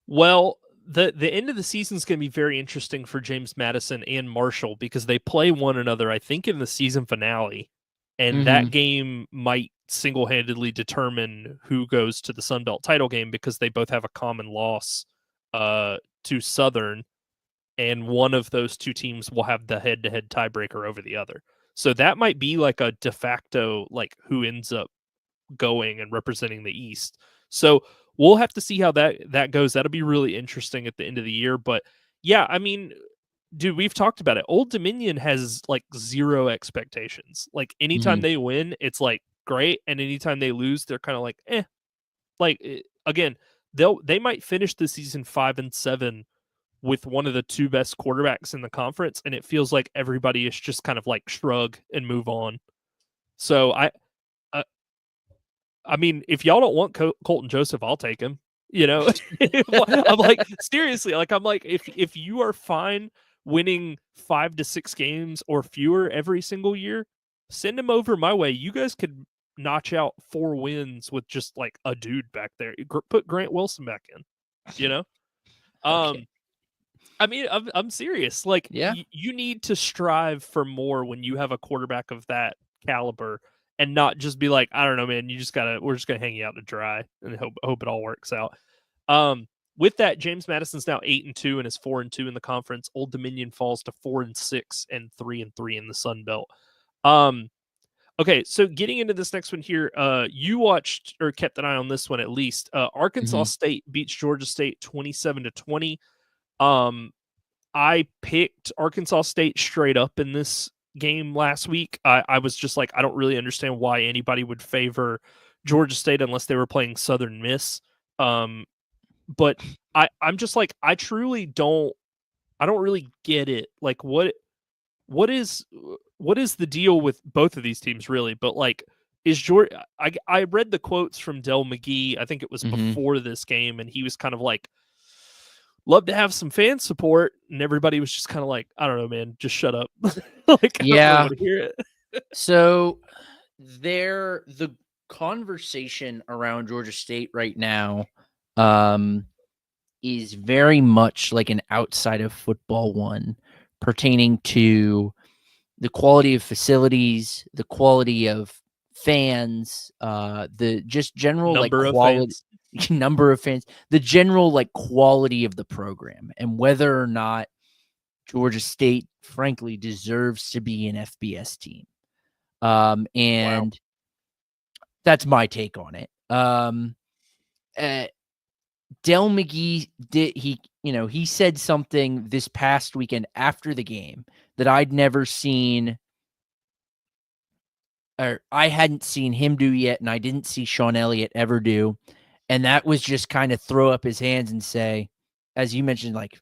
Well, the end of the season is going to be very interesting for James Madison and Marshall because they play one another, I think, in the season finale. And that game might single-handedly determine who goes to the Sun Belt title game because they both have a common loss to Southern, and one of those two teams will have the head-to-head tiebreaker over the other. So that might be like a de facto, like who ends up going and representing the East. So we'll have to see how that goes. That'll be really interesting at the end of the year. But yeah, I mean, dude, we've talked about it. Old Dominion has like zero expectations. Like anytime they win, it's like great, and anytime they lose, they're kind of like, eh. Like again, they might finish the season 5-7 with one of the two best quarterbacks in the conference, and it feels like everybody is just kind of like shrug and move on. So I mean, if y'all don't want Colton Joseph, I'll take him. I'm like, seriously, like I'm like, if you are fine winning 5 to 6 games or fewer every single year, send him over my way. You guys could notch out 4 wins with just like a dude back there. Put Grant Wilson back in. Okay. I mean, I'm serious. Like, you need to strive for more when you have a quarterback of that caliber. And not just be like, I don't know, man. We're just gonna hang you out to dry and hope it all works out. With that, James Madison's now 8-2 and is 4-2 in the conference. Old Dominion falls to 4-6 and 3-3 in the Sun Belt. Okay, so getting into this next one here, you watched or kept an eye on this one at least. Arkansas State beats Georgia State 27-20. I picked Arkansas State straight up in this game last week. I was just like, I don't really understand why anybody would favor Georgia State unless they were playing Southern Miss. but I'm just like, I don't really get it. Like, what is the deal with both of these teams, really? But like, is Georgia? I read the quotes from Del McGee. I think it was Mm-hmm. before this game, and he was kind of like, "Love to have some fan support," and everybody was just kind of like, "I don't know, man, just shut up." Like, I don't really Yeah. want to hear it. So the conversation around Georgia State right now is very much like an outside of football one, pertaining to the quality of facilities, the quality of fans, the just general like Number of quality fans. number of fans, the general like quality of the program, and whether or not Georgia State, frankly, deserves to be an FBS team. Wow. And that's my take on it. Del McGee he said something this past weekend after the game that I'd never seen, or I hadn't seen him do yet, and I didn't see Sean Elliott ever do. And that was just kind of throw up his hands and say, as you mentioned, like,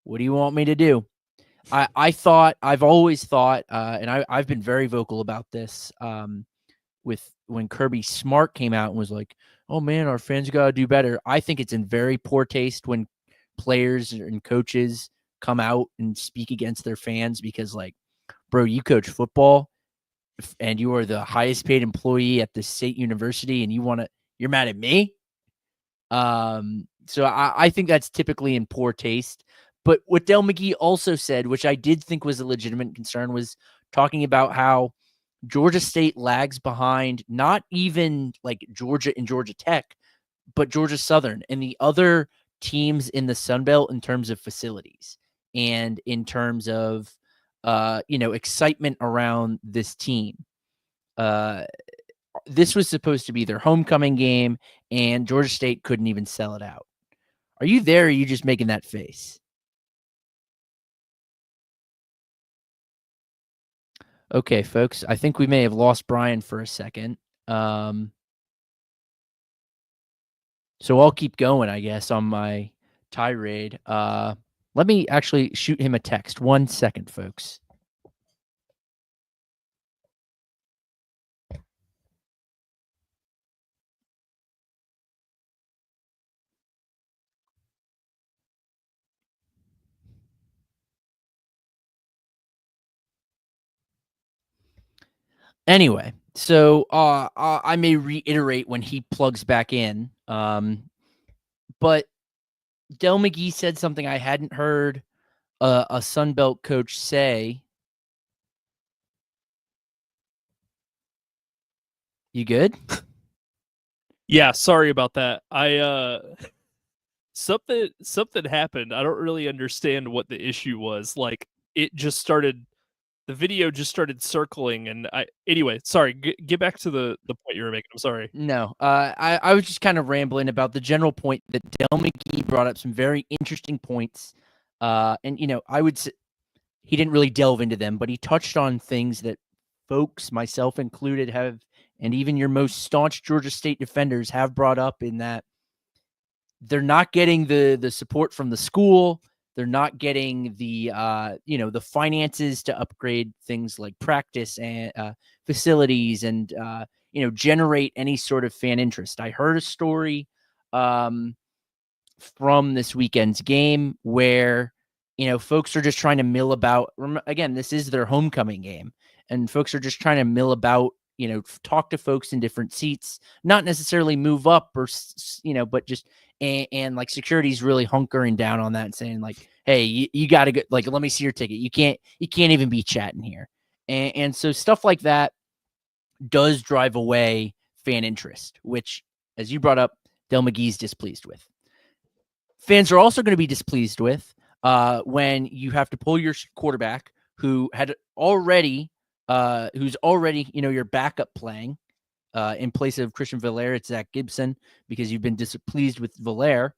what do you want me to do? I've always thought, and I've been very vocal about this, with when Kirby Smart came out and was like, "Oh man, our fans got to do better." I think it's in very poor taste when players and coaches come out and speak against their fans, because, like, bro, you coach football and you are the highest paid employee at the state university, and you're mad at me. So I think that's typically in poor taste. But what Del McGee also said, which I did think was a legitimate concern, was talking about how Georgia State lags behind not even like Georgia and Georgia Tech, but Georgia Southern and the other teams in the Sun Belt in terms of facilities and in terms of excitement around this team. This was supposed to be their homecoming game, and Georgia State couldn't even sell it out. Are you there, or are you just making that face? Okay, folks, I think we may have lost Brian for a second. So I'll keep going, I guess, on my tirade. Let me actually shoot him a text. 1 second, folks. Anyway, so I may reiterate when he plugs back in. But Del McGee said something I hadn't heard a Sunbelt coach say. You good? Yeah, sorry about that. Something happened. I don't really understand what the issue was. Like, the video just started circling, and anyway, sorry. Get back to the point you were making. I'm sorry. No, I was just kind of rambling about the general point that Del McGee brought up some very interesting points. And I would say he didn't really delve into them, but he touched on things that folks, myself included, have, and even your most staunch Georgia State defenders have brought up, in that they're not getting the support from the school. They're not getting the the finances to upgrade things like practice and facilities, and generate any sort of fan interest. I heard a story from this weekend's game where folks are just trying to mill about. Again, this is their homecoming game, and folks are just trying to mill about, talk to folks in different seats, not necessarily move up, or but just, and like security's really hunkering down on that and saying, like, hey, you got to go, like, let me see your ticket. You can't even be chatting here. And so stuff like that does drive away fan interest, which, as you brought up, Del McGee's displeased with. Fans are also going to be displeased with when you have to pull your quarterback, who had already, who's already, your backup playing in place of Christian Valaire. It's Zach Gibson, because you've been displeased with Valaire.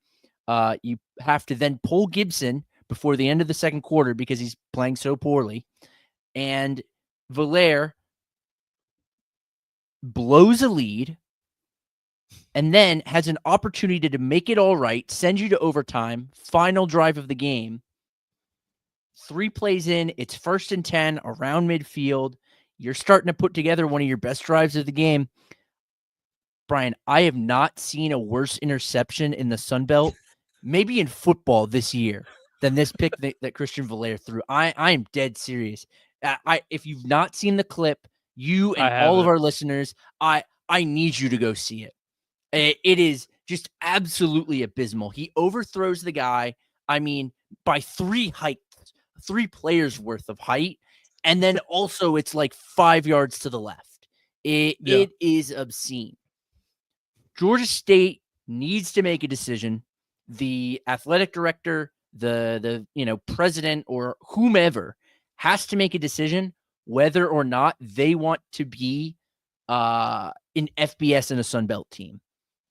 You have to then pull Gibson before the end of the second quarter because he's playing so poorly. And Valaire blows a lead, and then has an opportunity to make it all right, send you to overtime, final drive of the game. 3 plays in, it's 1st and 10 around midfield. You're starting to put together one of your best drives of the game. Brian, I have not seen a worse interception in the Sun Belt, maybe in football this year, than this pick that Christian Valaire threw. I am dead serious. If you've not seen the clip, you and I all of haven't. our listeners, I need you to go see it. It is just absolutely abysmal. He overthrows the guy, I mean, by 3 players worth of height, and then also it's like 5 yards to the left. Yeah. It is obscene. Georgia State needs to make a decision. The athletic director, the president or whomever has to make a decision whether or not they want to be an FBS and a Sun Belt team,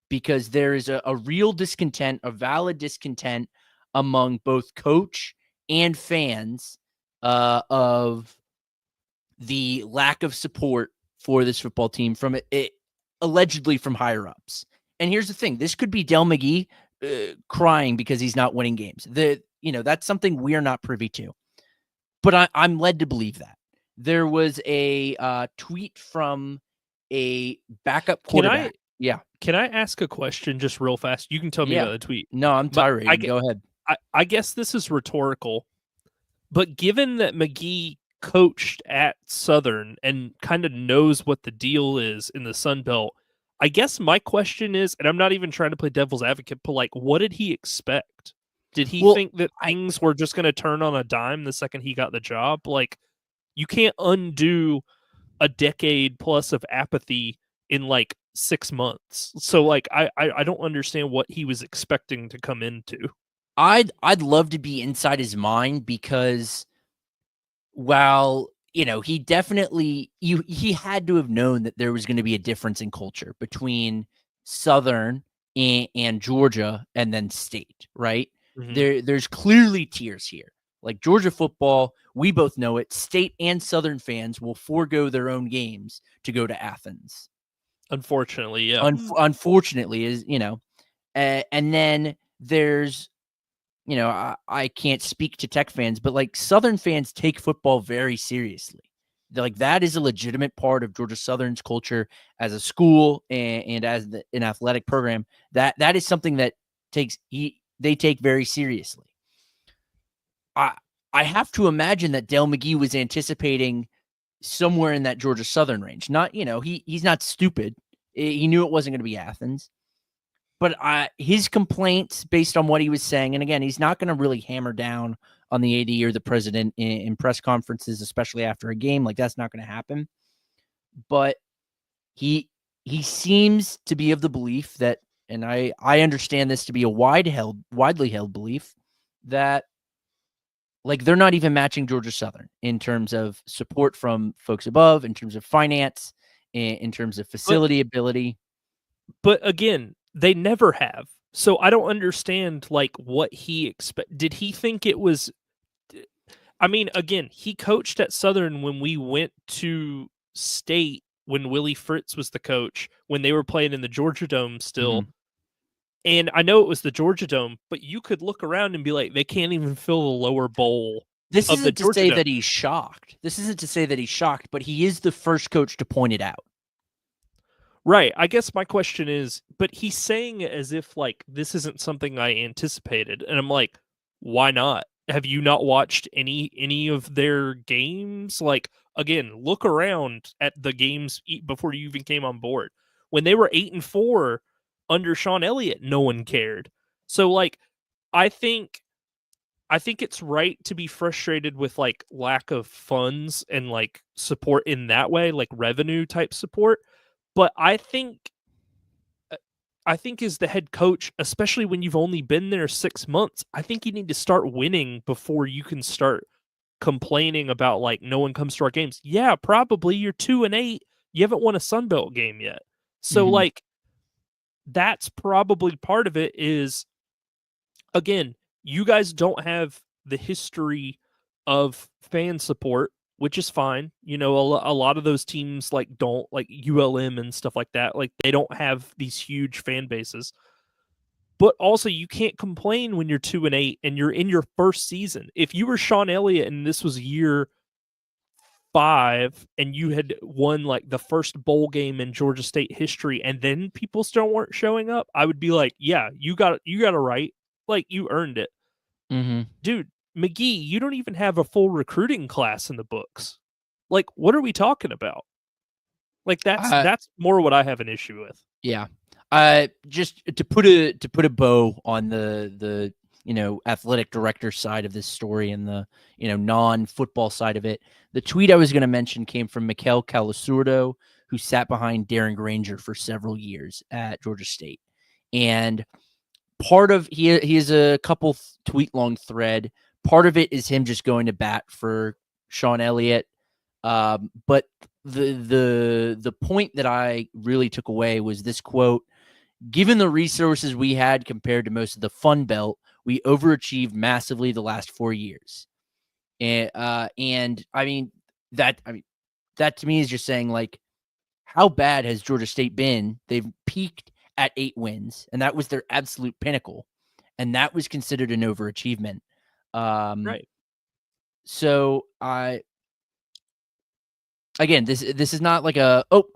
because there is a real discontent, a valid discontent among both coach and fans of the lack of support for this football team from it allegedly from higher ups. And here's the thing: this could be Del McGee crying because he's not winning games. That's something we are not privy to. But I'm led to believe that. There was a tweet from a backup quarterback. Can I ask a question just real fast? You can tell me Yeah. about the tweet. No, I'm But tirade. Go ahead. I guess this is rhetorical, but given that McGee coached at Southern and kind of knows what the deal is in the Sun Belt, I guess my question is, and I'm not even trying to play devil's advocate, but like, what did he expect? Did he think that things were just going to turn on a dime the second he got the job? Like, you can't undo a decade plus of apathy in like 6 months. So like, I don't understand what he was expecting to come into. I'd love to be inside his mind, because while he definitely he had to have known that there was going to be a difference in culture between Southern and Georgia and then State, right? Mhm. There's clearly tiers here. Like Georgia football, we both know it. State and Southern fans will forego their own games to go to Athens. Unfortunately, yeah. Unfortunately, and then there's I can't speak to Tech fans, but like Southern fans take football very seriously. Like that is a legitimate part of Georgia Southern's culture as a school and as an athletic program. That is something that they take very seriously. I have to imagine that Dale McGee was anticipating somewhere in that Georgia Southern range. Not he's not stupid. He knew it wasn't going to be Athens. But his complaints based on what he was saying, and again, he's not going to really hammer down on the AD or the president in press conferences, especially after a game. Like that's not going to happen. But he seems to be of the belief that, and I understand this to be a widely held belief, that like they're not even matching Georgia Southern in terms of support from folks above, in terms of finance, in terms of facility ability. But again, they never have. So I don't understand like what he expect. Did he think it was? I mean, again, he coached at Southern when we went to State when Willie Fritz was the coach when they were playing in the Georgia Dome still. Mm-hmm. And I know it was the Georgia Dome, but you could look around and be like, they can't even fill the lower bowl This of the isn't to Georgia say Dome. that he's shocked. This isn't to say that he's shocked, but he is the first coach to point it out. Right. I guess my question is, but he's saying it as if like this isn't something I anticipated. And I'm like, why not? Have you not watched any of their games? Like again, look around at the games before you even came on board. When they were 8-4 under Sean Elliott, no one cared. So like I think it's right to be frustrated with like lack of funds and like support in that way, like revenue type support. But I think as the head coach, especially when you've only been there 6 months, I think you need to start winning before you can start complaining about like no one comes to our games. Yeah, probably you're 2-8. You haven't won a Sun Belt game yet. So Mm-hmm. like that's probably part of it is again, you guys don't have the history of fan support which is fine. You know, a lot of those teams don't like ULM and stuff like that. Like they don't have these huge fan bases. But also, you can't complain when you're 2-8 and you're in your first season. If you were Sean Elliott and this was year 5 and you had won like the first bowl game in Georgia State history, and then people still weren't showing up, I would be like, yeah, you got it right. Like you earned it, dude. McGee, you don't even have a full recruiting class in the books. Like, what are we talking about? Like that's more what I have an issue with. Yeah. Just to put a bow on the athletic director side of this story and the non-football side of it, the tweet I was going to mention came from Mikel Calasurdo, who sat behind Darren Granger for several years at Georgia State, and part of he has a couple tweet long thread. Part of it is him just going to bat for Sean Elliott, but the point that I really took away was this quote: "Given the resources we had compared to most of the Fun Belt, we overachieved massively the last 4 years." And I mean that to me is just saying, like, how bad has Georgia State been? They've peaked at 8 wins, and that was their absolute pinnacle, and that was considered an overachievement. Right. So again, this is not like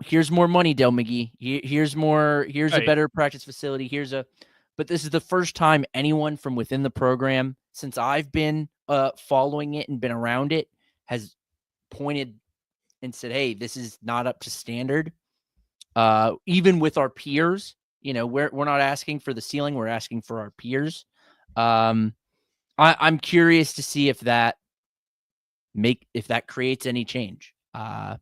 here's more money, Del McGee. Here's a better practice facility. But this is the first time anyone from within the program, since I've been following it and been around it, has pointed and said, "Hey, this is not up to standard." Even with our peers, we're not asking for the ceiling; we're asking for our peers. I'm curious to see if that creates any change. I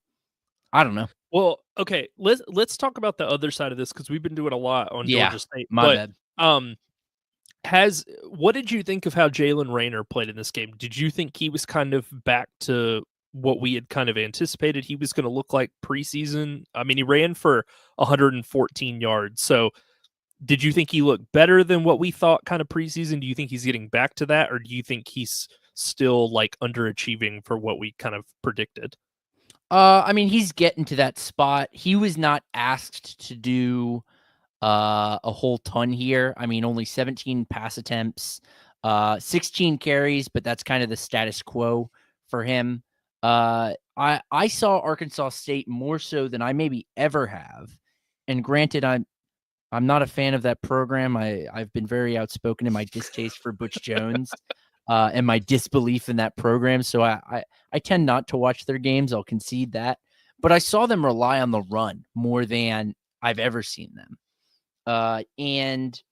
don't know. Well, okay, let's talk about the other side of this because we've been doing a lot on Georgia State. My bad. What did you think of how Jalen Rayner played in this game? Did you think he was kind of back to what we had kind of anticipated he was going to look like preseason? I mean, he ran for 114 yards. So did you think he looked better than what we thought kind of preseason? Do you think he's getting back to that? Or do you think he's still like underachieving for what we kind of predicted? I mean, he's getting to that spot. He was not asked to do a whole ton here. I mean, only 17 pass attempts, 16 carries, but that's kind of the status quo for him. I saw Arkansas State more so than I maybe ever have. And granted, I'm not a fan of that program. I've been very outspoken in my distaste for Butch Jones and my disbelief in that program. So I tend not to watch their games. I'll concede that. But I saw them rely on the run more than I've ever seen them. And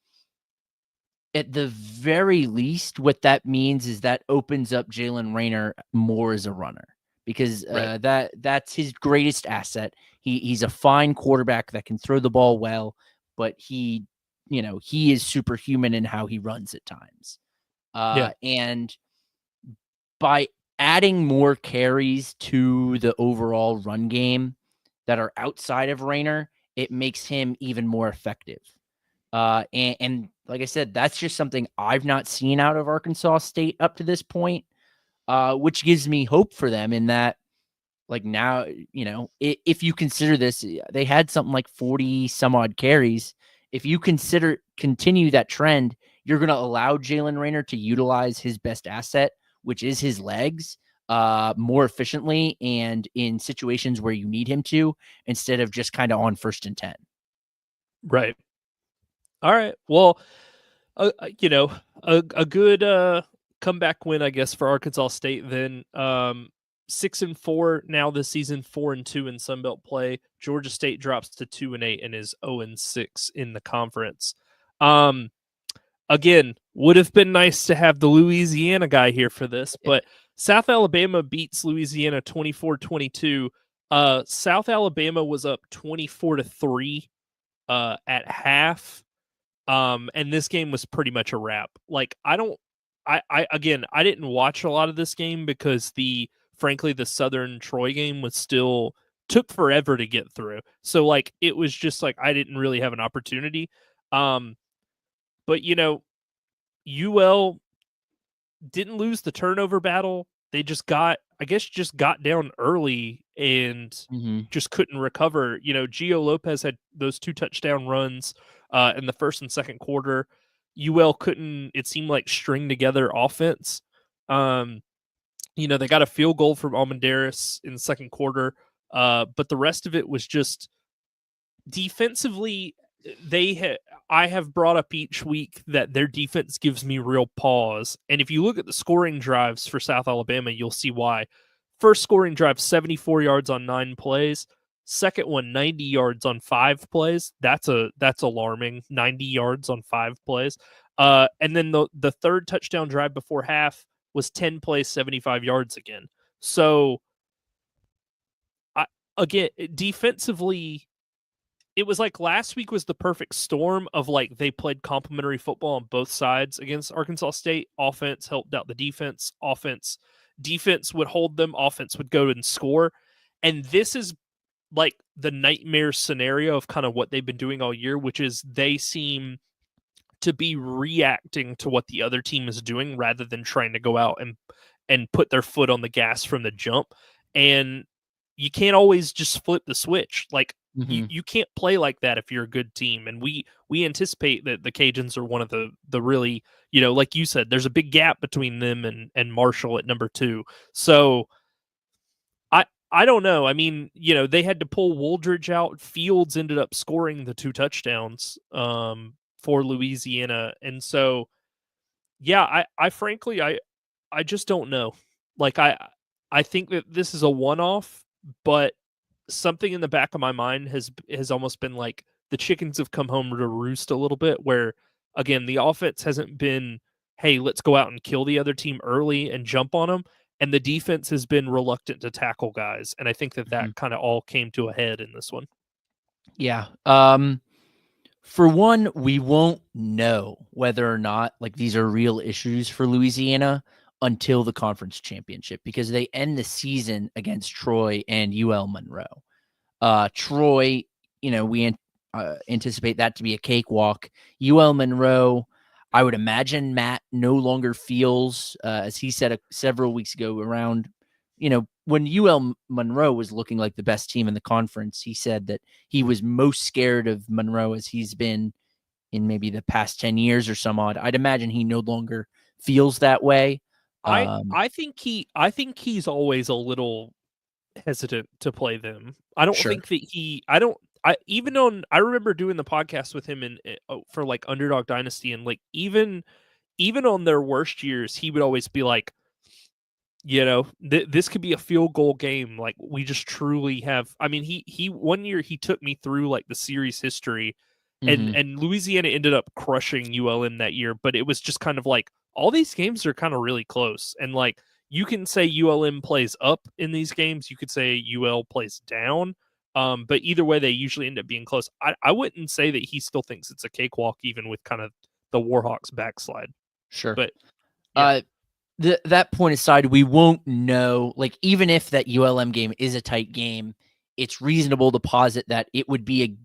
at the very least, what that means is that opens up Jalen Rayner more as a runner because that's his greatest asset. He's a fine quarterback that can throw the ball well, but he is superhuman in how he runs at times. And by adding more carries to the overall run game that are outside of Rayner, it makes him even more effective. And like I said, that's just something I've not seen out of Arkansas State up to this point, which gives me hope for them in that, like, now, if you consider this, they had something like 40 some odd carries. If you continue that trend, you're going to allow Jalen Rayner to utilize his best asset, which is his legs, more efficiently and in situations where you need him to, instead of just kind of on 1st and 10. Right. All right. Well, a good comeback win, I guess, for Arkansas State. Then 6-4 now this season, 4-2 in Sunbelt play. Georgia State drops to 2-8 and is 0-6 in the conference. Again, would have been nice to have the Louisiana guy here for this, but South Alabama beats Louisiana 24-22. South Alabama was up 24-3 at half. And this game was pretty much a wrap. Like, I didn't watch a lot of this game because frankly, the Southern Troy game took forever to get through. So like, it was just like, I didn't really have an opportunity. But UL didn't lose the turnover battle. They just got I guess just got down early and just couldn't recover. Gio Lopez had those 2 touchdown runs in the first and second quarter. UL couldn't, it seemed like, string together offense. They got a field goal from Almendaris in the second quarter, but the rest of it was just defensively. I have brought up each week that their defense gives me real pause. And if you look at the scoring drives for South Alabama, you'll see why. First scoring drive, 74 yards on 9 plays. Second one, 90 yards on 5 plays. That's alarming. 90 yards on 5 plays. And then the third touchdown drive before half was 10 plays, 75 yards again. So, again, defensively, it was like last week was the perfect storm of like they played complementary football on both sides against Arkansas State. Offense helped out the defense. Defense would hold them. Offense would go and score. And this is like the nightmare scenario of kind of what they've been doing all year, which is they seem to be reacting to what the other team is doing rather than trying to go out and put their foot on the gas from the jump. And you can't always just flip the switch. Like, you can't play like that if you're a good team. And we anticipate that the Cajuns are one of the really, like you said, there's a big gap between them and Marshall at number 2. So I don't know. I mean, they had to pull Wooldridge out. Fields ended up scoring the 2 touchdowns for Louisiana. And so, yeah, I frankly, I just don't know. Like, I think that this is a one-off, but something in the back of my mind has almost been like the chickens have come home to roost a little bit, where again, the offense hasn't been, hey, let's go out and kill the other team early and jump on them. And the defense has been reluctant to tackle guys. And I think that kind of all came to a head in this one. Yeah. For one, we won't know whether or not like these are real issues for Louisiana until the conference championship, because they end the season against Troy and UL Monroe. Troy, we anticipate that to be a cakewalk. UL Monroe, I would imagine Matt no longer feels, as he said several weeks ago around, when UL Monroe was looking like the best team in the conference, he said that he was most scared of Monroe as he's been in maybe the past 10 years or some odd. I'd imagine he no longer feels that way. I think he's always a little hesitant to play them. I don't think that I remember doing the podcast with him for like Underdog Dynasty, and like even on their worst years, he would always be like, this could be a field goal game. Like, we just truly have. I mean, he one year he took me through like the series history, and Louisiana ended up crushing ULM that year, but it was just kind of like all these games are kind of really close, and like you can say ULM plays up in these games, you could say UL plays down, but either way they usually end up being close. I wouldn't say that he still thinks it's a cakewalk, even with kind of the Warhawks backslide. Sure, but yeah. That point aside, we won't know. Like, even if that ULM game is a tight game, it's reasonable to posit that it would be a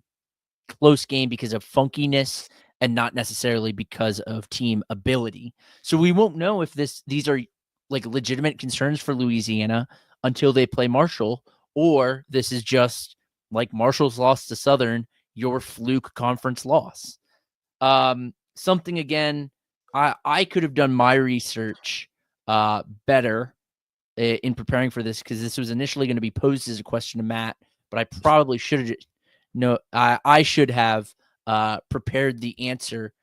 close game because of funkiness and not necessarily because of team ability. So we won't know if these are like legitimate concerns for Louisiana until they play Marshall, or this is just like Marshall's loss to Southern, your fluke conference loss. Something again, I could have done my research better in preparing for this, because this was initially going to be posed as a question to Matt, but I probably should have I should have prepared the answer.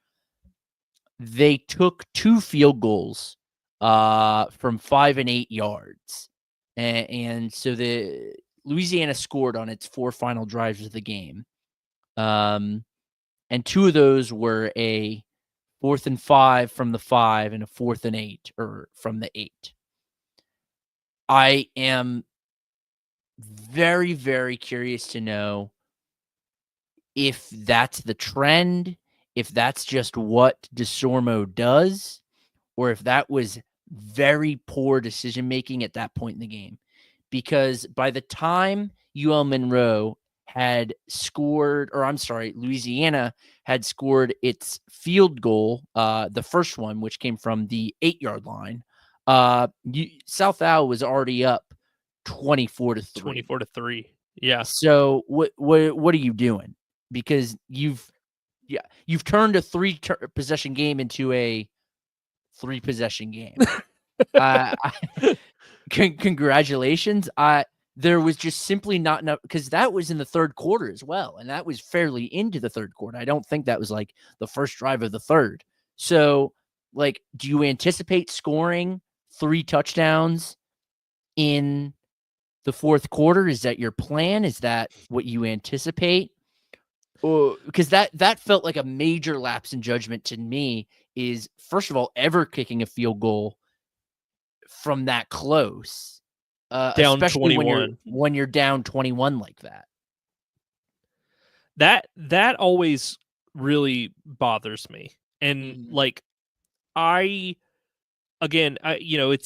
They took 2 field goals from 5 and 8 yards, and so the Louisiana scored on its 4 final drives of the game, and 2 of those were a 4th and 5 from the 5 and a 4th and 8 or from the 8. I am very, very curious to know if that's the trend, if that's just what DeSormo does, or if that was very poor decision-making at that point in the game. Because by the time UL Monroe had scored, or I'm sorry, Louisiana had scored its field goal, the first one, which came from the 8-yard line, South Al was already up 24-3. 24-3. Yeah. So what are you doing? Because you've turned a possession game into a 3 possession game. Congratulations. There was just simply not enough, because that was in the third quarter as well, and that was fairly into the third quarter. I don't think that was like the first drive of the third. So, like, do you anticipate scoring 3 touchdowns in the fourth quarter? Is that your plan? Is that what you anticipate? Because that felt like a major lapse in judgment to me. Is, first of all, ever kicking a field goal from that close, Down especially 21. when you're down 21 like that. That always really bothers me. And like, it's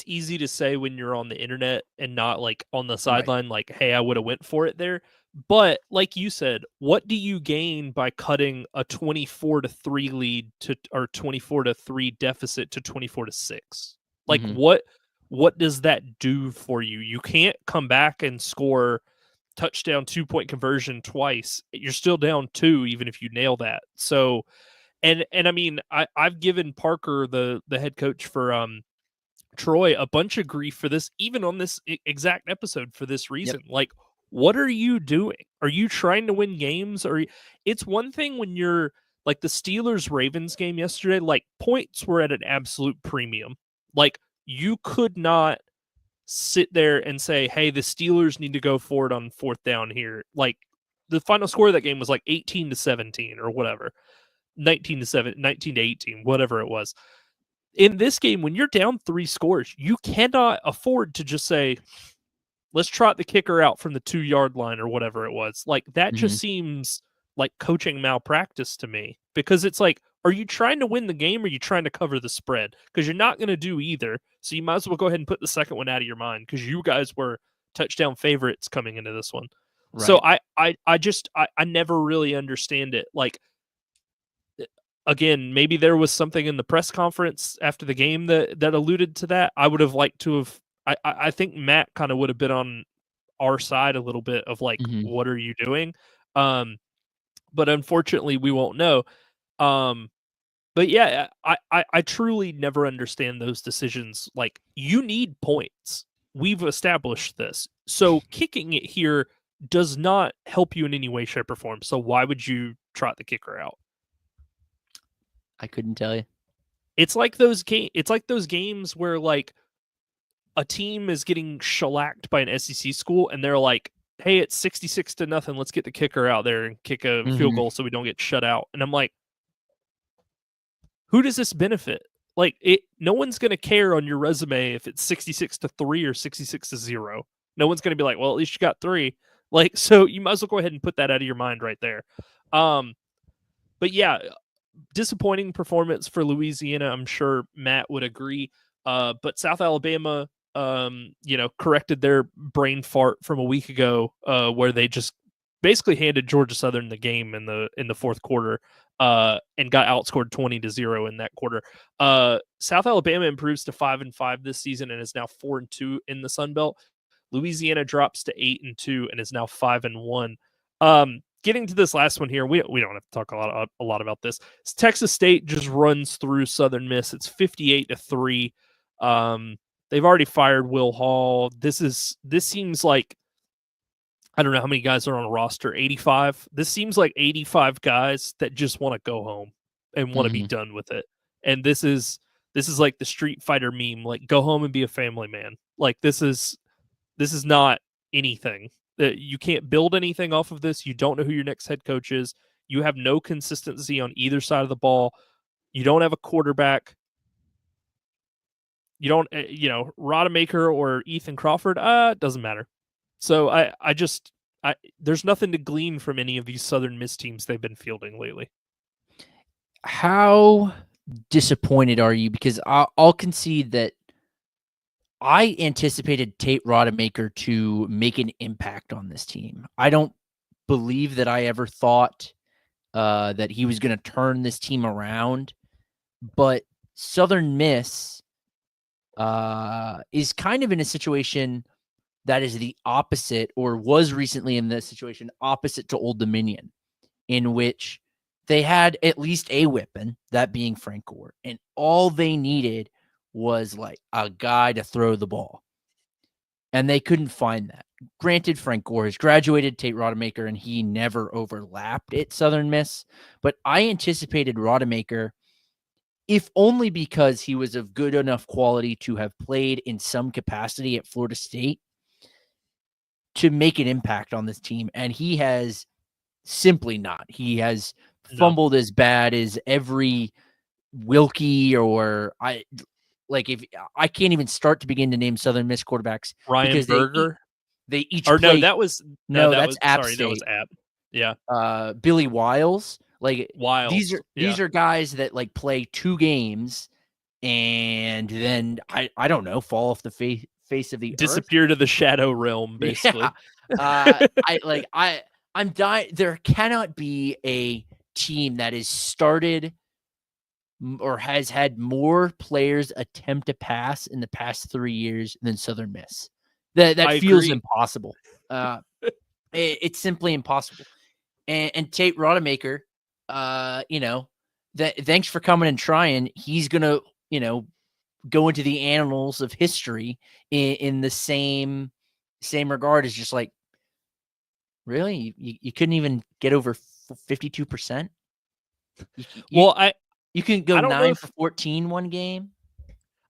easy to say when you're on the internet and not like on the sideline, like, hey, I would have went for it there. But like you said, what do you gain by cutting a 24-3 lead or 24-3 deficit to 24-6? Like, what does that do for you? You can't come back and score touchdown 2-point conversion twice. You're still down 2, even if you nail that. So, and I mean, I've given Parker, the head coach for Troy, a bunch of grief for this, even on this exact episode, for this reason. Yep. Like, what are you doing? Are you trying to win games? Or it's one thing when you're like the Steelers-Ravens game yesterday, like, points were at an absolute premium. Like, you could not sit there and say, hey, the Steelers need to go for it on fourth down here. Like, the final score of that game was like 18-17 or whatever. 19-7, 19-18, whatever it was. In this game, when you're down 3 scores, you cannot afford to just say, let's trot the kicker out from the 2-yard line or whatever it was. Like, that just seems like coaching malpractice to me, because it's like, are you trying to win the game, or are you trying to cover the spread? Because you're not going to do either. So you might as well go ahead and put the second one out of your mind, because you guys were touchdown favorites coming into this one. Right. So I never really understand it. Like, again, maybe there was something in the press conference after the game that alluded to that. I would have liked to have. I think Matt kind of would have been on our side a little bit of like, what are you doing? But unfortunately, we won't know. But yeah, I truly never understand those decisions. Like, you need points. We've established this. So kicking it here does not help you in any way, shape, or form. So why would you trot the kicker out? I couldn't tell you. It's like those games where like a team is getting shellacked by an SEC school, and they're like, hey, it's 66-0. Let's get the kicker out there and kick a field goal so we don't get shut out. And I'm like, who does this benefit? Like, no one's going to care on your resume if it's 66-3 or 66-0. No one's going to be like, well, at least you got 3. Like, so you might as well go ahead and put that out of your mind right there. But yeah, disappointing performance for Louisiana. I'm sure Matt would agree. But South Alabama, corrected their brain fart from a week ago, where they just basically handed Georgia Southern the game in the fourth quarter, and got outscored 20-0 in that quarter. South Alabama improves to 5-5 this season and is now 4-2 in the Sun Belt. Louisiana drops to 8-2 and is now 5-1. Getting to this last one here, we don't have to talk a lot about this. Texas State just runs through Southern Miss. It's 58-3. They've already fired Will Hall. This seems like, I don't know how many guys are on a roster, 85. This seems like 85 guys that just want to go home and want to be done with it. And this is like the Street Fighter meme, like, go home and be a family man. Like, this is not anything. You can't build anything off of this. You don't know who your next head coach is. You have no consistency on either side of the ball. You don't have a quarterback. You don't, Rodemaker or Ethan Crawford, doesn't matter. So there's nothing to glean from any of these Southern Miss teams they've been fielding lately. How disappointed are you? Because I'll concede that I anticipated Tate Rodemaker to make an impact on this team. I don't believe that I ever thought that he was going to turn this team around. But Southern Miss, is kind of in a situation that is the opposite, or was recently in the situation opposite to Old Dominion, in which they had at least a weapon, that being Frank Gore, and all they needed was like a guy to throw the ball. And they couldn't find that. Granted, Frank Gore has graduated, Tate Rodemaker, and he never overlapped at Southern Miss. But I anticipated Rodemaker, if only because he was of good enough quality to have played in some capacity at Florida State, to make an impact on this team. And he has simply not. He has fumbled as bad as every Wilkie, or if I can't even start to begin to name Southern Miss quarterbacks Ryan because Berger. they each Or play. that was That's App sorry, that was State. App. Yeah. Billy Wiles. Like Wiles. these are guys that like play 2 games and then I don't know, fall off the face of the Disappear to the shadow realm, basically. Yeah. I'm dying. There cannot be a team that is started or has had more players attempt to pass in the past 3 years than Southern Miss. That feels impossible. It's simply impossible. And Tate Rodemaker, thanks for coming and trying. He's gonna, go into the annals of history in the same regard as just like, really, you couldn't even get over 52%. Well, you can go 9 for 14 one game.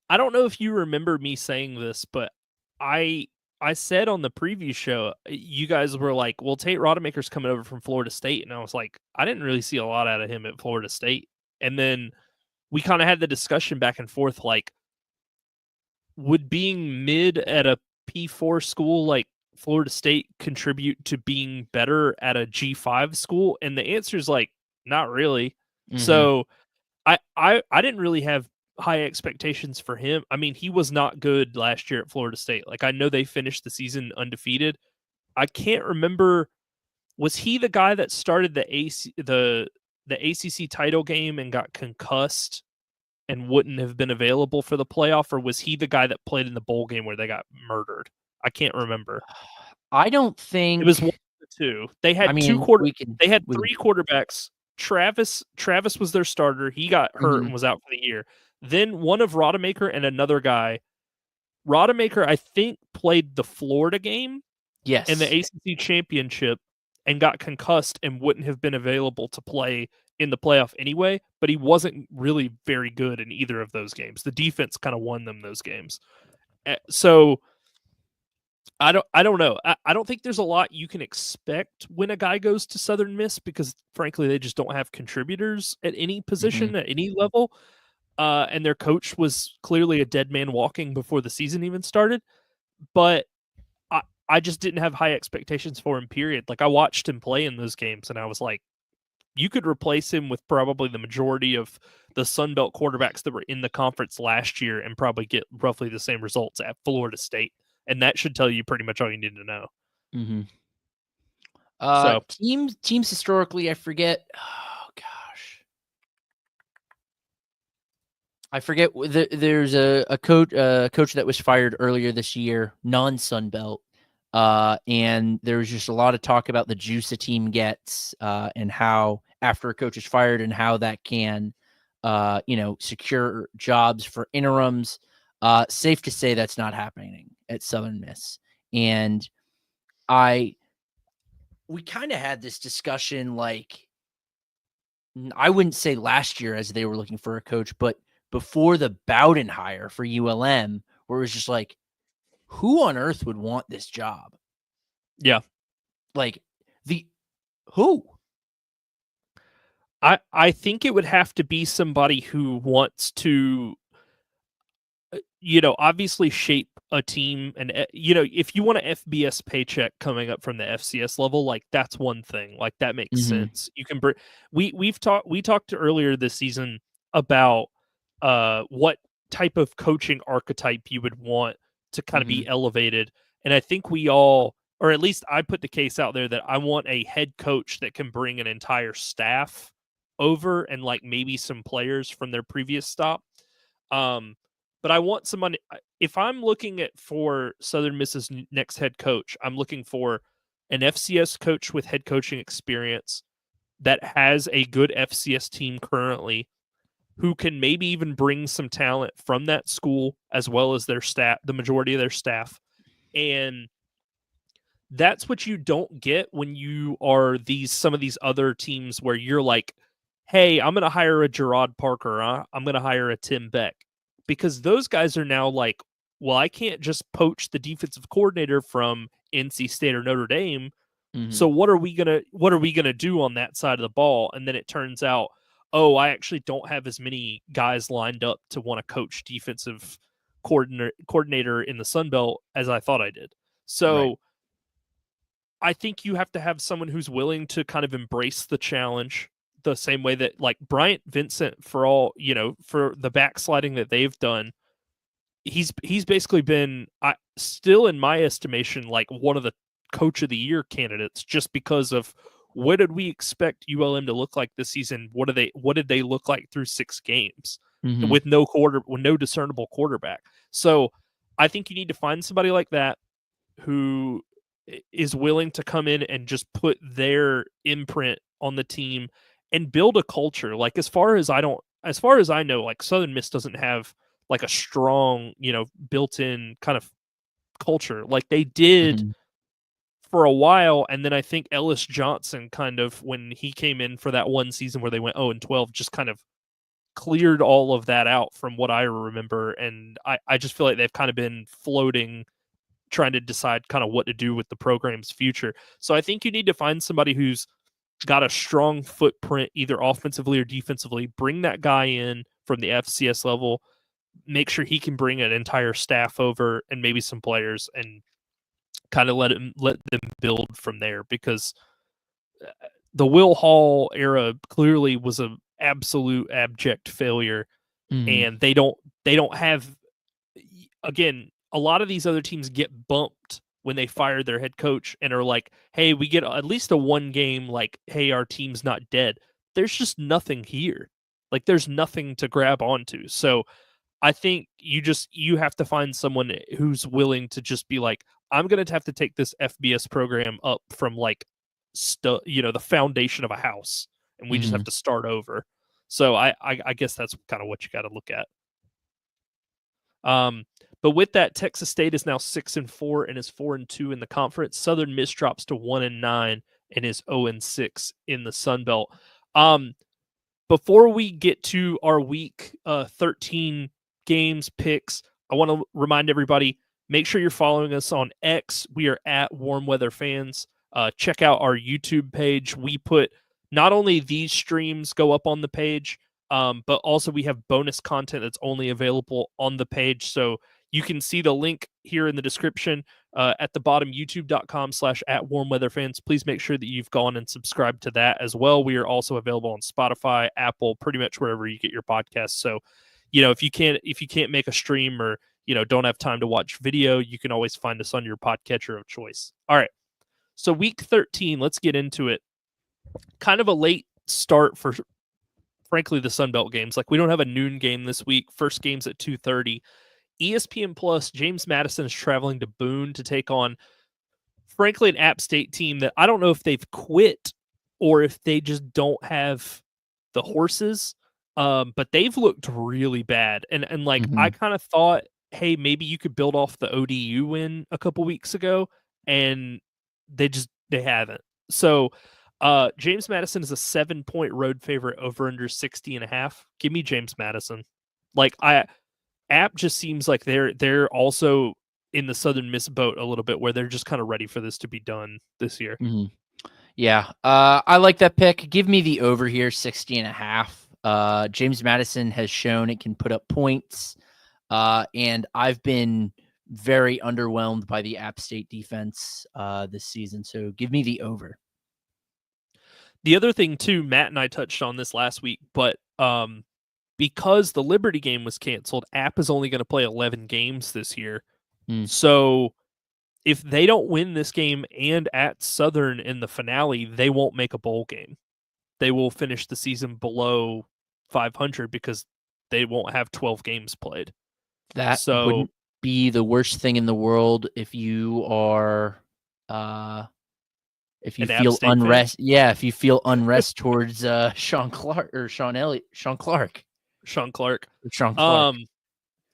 I don't know if you remember me saying this, but I said on the preview show, you guys were like, well, Tate Rodemaker's coming over from Florida State. And I was like, I didn't really see a lot out of him at Florida State. And then we kind of had the discussion back and forth, like, would being mid at a P4 school like Florida State contribute to being better at a G5 school? And the answer is like, not really. Mm-hmm. So I didn't really have high expectations for him. I mean, he was not good last year at Florida State. Like, I know they finished the season undefeated. I can't remember, was he the guy that started the ACC title game and got concussed and wouldn't have been available for the playoff, or was he the guy that played in the bowl game where they got murdered? I can't remember. I don't think it was one of the two. They had they had 3 quarterbacks. Travis was their starter. He got hurt and was out for the year. Then one of Rodemaker and another guy. Rodemaker, I think, played the Florida game in the ACC championship and got concussed and wouldn't have been available to play in the playoff anyway, but he wasn't really very good in either of those games. The defense kind of won them those games. So I don't know. I don't think there's a lot you can expect when a guy goes to Southern Miss, because frankly, they just don't have contributors at any position, at any level. And their coach was clearly a dead man walking before the season even started. But I just didn't have high expectations for him, period. Like, I watched him play in those games and I was like, you could replace him with probably the majority of the Sun Belt quarterbacks that were in the conference last year and probably get roughly the same results at Florida State. And that should tell you pretty much all you need to know. Teams historically, I forget. Oh gosh, I forget. There's a coach that was fired earlier this year, non-Sun Belt, and there was just a lot of talk about the juice a team gets, and how after a coach is fired and how that can, secure jobs for interims. Safe to say that's not happening at Southern Miss. And we kind of had this discussion, like, I wouldn't say last year as they were looking for a coach, but before the Bowden hire for ULM, where it was just like, who on earth would want this job? Yeah. Like, who? I think it would have to be somebody who wants to, obviously shape a team. And, if you want an FBS paycheck coming up from the FCS level, like, that's one thing. Like, that makes sense. You can we talked earlier this season about what type of coaching archetype you would want to kind of be elevated. And I think we all, or at least I put the case out there, that I want a head coach that can bring an entire staff over and like maybe some players from their previous stop. but I want someone. If I'm looking at for Southern Miss's next head coach, I'm looking for an FCS coach with head coaching experience that has a good FCS team currently, who can maybe even bring some talent from that school as well as their staff, the majority of their staff. And that's what you don't get when you are some of these other teams where you're like, hey, I'm going to hire a Gerard Parker. I'm going to hire a Tim Beck, because those guys are now like, well, I can't just poach the defensive coordinator from NC State or Notre Dame. So what are we gonna do on that side of the ball? And then it turns out, oh, I actually don't have as many guys lined up to want to coach defensive coordinator in the Sun Belt as I thought I did. So Right. I think you have to have someone who's willing to kind of embrace the challenge the same way that like Bryant Vincent, for all, for the backsliding that they've done, he's basically been, still in my estimation, like one of the coach of the year candidates, just because of what did we expect ULM to look like this season? What did they look like through 6 games with no discernible quarterback? So I think you need to find somebody like that who is willing to come in and just put their imprint on the team and build a culture. Like as far as I know, like Southern Miss doesn't have like a strong, built-in kind of culture like they did for a while. And then I think Ellis Johnson kind of, when he came in for that one season where they went 0-12, just kind of cleared all of that out from what I remember. And I just feel like they've kind of been floating, trying to decide kind of what to do with the program's future. So I think you need to find somebody who's got a strong footprint, either offensively or defensively, bring that guy in from the FCS level, make sure he can bring an entire staff over and maybe some players, and kind of let them build from there, because the Will Hall era clearly was an absolute abject failure, and they don't have, again, a lot of these other teams get bumped when they fire their head coach and are like, hey, we get at least a one game, like, hey, our team's not dead. There's just nothing here. Like there's nothing to grab onto. So I think you have to find someone who's willing to just be like, I'm going to have to take this FBS program up from like, the foundation of a house, and we just have to start over. So I guess that's kind of what you got to look at. But with that, Texas State is now 6-4 and is 4-2 in the conference. Southern Miss drops to 1-9 and is 0-6 in the Sun Belt. Before we get to our week 13 games picks, I want to remind everybody, make sure you're following us on X. We are at Warm Weather Fans. Check out our YouTube page. We put not only these streams go up on the page, but also we have bonus content that's only available on the page. So you can see the link here in the description at the bottom, youtube.com/@warmweatherfans. Please make sure that you've gone and subscribed to that as well. We are also available on Spotify, Apple, pretty much wherever you get your podcasts. So, if you can't make a stream, or, don't have time to watch video, you can always find us on your podcatcher of choice. All right. So week 13, let's get into it. Kind of a late start for, frankly, the Sun Belt games. Like we don't have a noon game this week. First game's at 2:30. ESPN Plus, James Madison is traveling to Boone to take on, frankly, an App State team that I don't know if they've quit or if they just don't have the horses. But they've looked really bad. And like, I kind of thought, hey, maybe you could build off the ODU win a couple weeks ago, and they haven't. So James Madison is a 7-point road favorite, over under 60.5. Give me James Madison. Like App just seems like they're also in the Southern Miss boat a little bit, where they're just kind of ready for this to be done this year. Yeah. I like that pick. Give me the over here, 60.5. James Madison has shown it can put up points. And I've been very underwhelmed by the App State defense this season. So give me the over. The other thing too, Matt and I touched on this last week, but because the Liberty game was canceled, App is only going to play 11 games this year. So if they don't win this game and at Southern in the finale, they won't make a bowl game. They will finish the season below 500 because they won't have 12 games played. That So wouldn't be the worst thing in the world if you are, if you an App feel State fan, unrest. Yeah, if you feel unrest towards Sean Clark or Sean Elliott, Sean Clark, Sean Clark. or Sean Clark.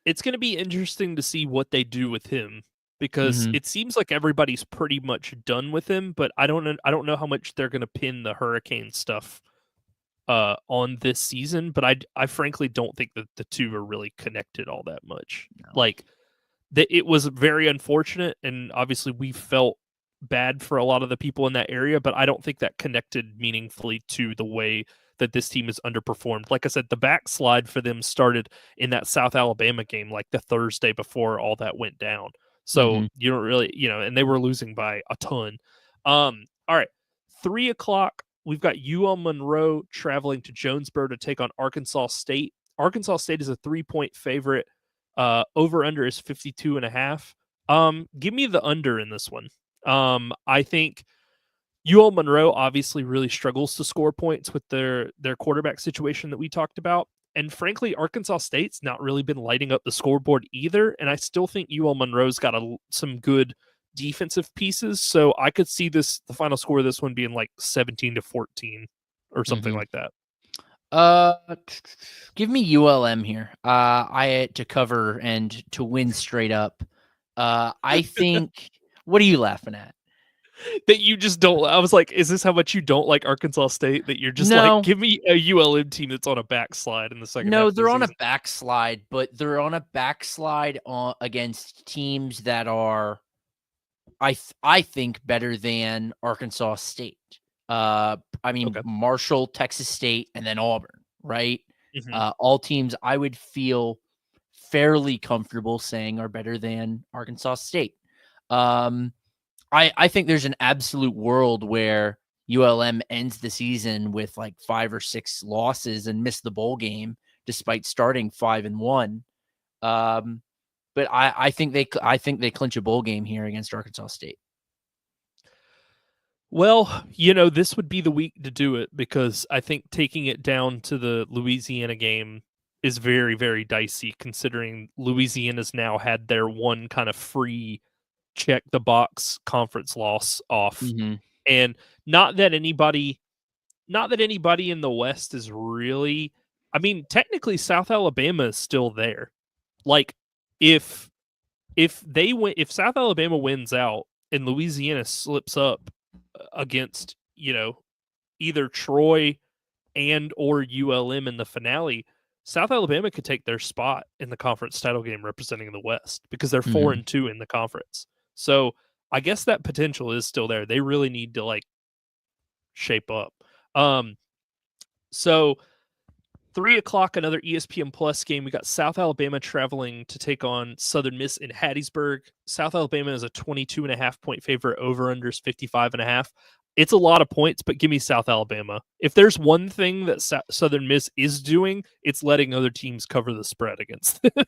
It's going to be interesting to see what they do with him because Mm-hmm. it seems like everybody's pretty much done with him, but I don't know how much they're going to pin the Hurricane stuff on this season, but I frankly don't think that the two are really connected all that much. No. Like it was very unfortunate, and obviously we felt bad for a lot of the people in that area, but I don't think that connected meaningfully to the way that this team has underperformed. Like I said, the backslide for them started in that South Alabama game, like the Thursday before all that went down. So Mm-hmm. you don't really, and they were losing by a ton. All right, 3 o'clock. We've got UL Monroe traveling to Jonesboro to take on Arkansas State. Arkansas State is a 3-point favorite. Over under is 52.5. Give me the under in this one. I think UL Monroe obviously really struggles to score points with their quarterback situation that we talked about. And frankly, Arkansas State's not really been lighting up the scoreboard either. And I still think UL Monroe's got some good defensive pieces. So I could see the final score of this one being like 17-14 or something Mm-hmm. like that. Give me ULM here. I to cover and to win straight up. I think. What are you laughing at? That you just don't. I was like, is this how much you don't like Arkansas State? That you're just like, No, give me a ULM team that's on a backslide in the second half no, of the they're on a season. backslide, but they're on a backslide against teams that are, I think, better than Arkansas State. I mean Okay. Marshall, Texas State, and then Auburn, right? Mm-hmm. All teams I would feel fairly comfortable saying are better than Arkansas State. I think there's an absolute world where ULM ends the season with like 5 or 6 losses and miss the bowl game despite starting 5-1. But I think they clinch a bowl game here against Arkansas State. Well, this would be the week to do it because I think taking it down to the Louisiana game is very, very dicey considering Louisiana's now had their one kind of free check the box conference loss off. Mm-hmm. And not that anybody in the West is really, I mean, technically South Alabama is still there. Like if if South Alabama wins out and Louisiana slips up against, either Troy and or ULM in the finale, South Alabama could take their spot in the conference title game representing the West because they're Mm-hmm. 4-2 in the conference. So I guess that potential is still there. They really need to like shape up. So 3 o'clock, another ESPN Plus game. We got South Alabama traveling to take on Southern Miss in Hattiesburg. South Alabama is a 22.5-point favorite. Over under is 55.5. It's a lot of points, but give me South Alabama. If there's one thing that Southern Miss is doing, it's letting other teams cover the spread against them.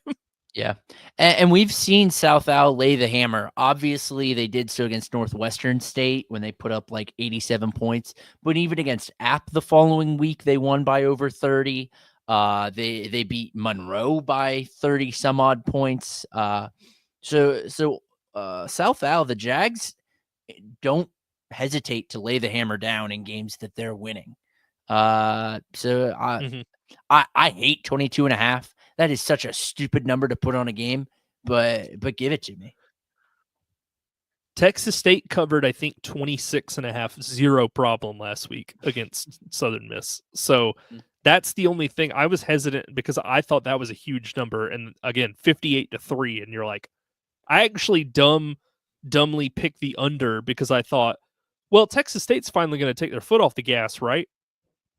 Yeah. And we've seen South Al lay the hammer. Obviously, they did so against Northwestern State when they put up like 87 points. But even against App the following week, they won by over 30. They beat Monroe by 30 some odd points. So South Al, the Jags don't hesitate to lay the hammer down in games that they're winning. Mm-hmm. I hate 22.5. That is such a stupid number to put on a game, but give it to me. Texas State covered, I think, 26.5, zero problem last week against Southern Miss. So that's the only thing. I was hesitant because I thought that was a huge number. And again, 58-3. And you're like, I actually dumbly picked the under because I thought, well, Texas State's finally going to take their foot off the gas, right?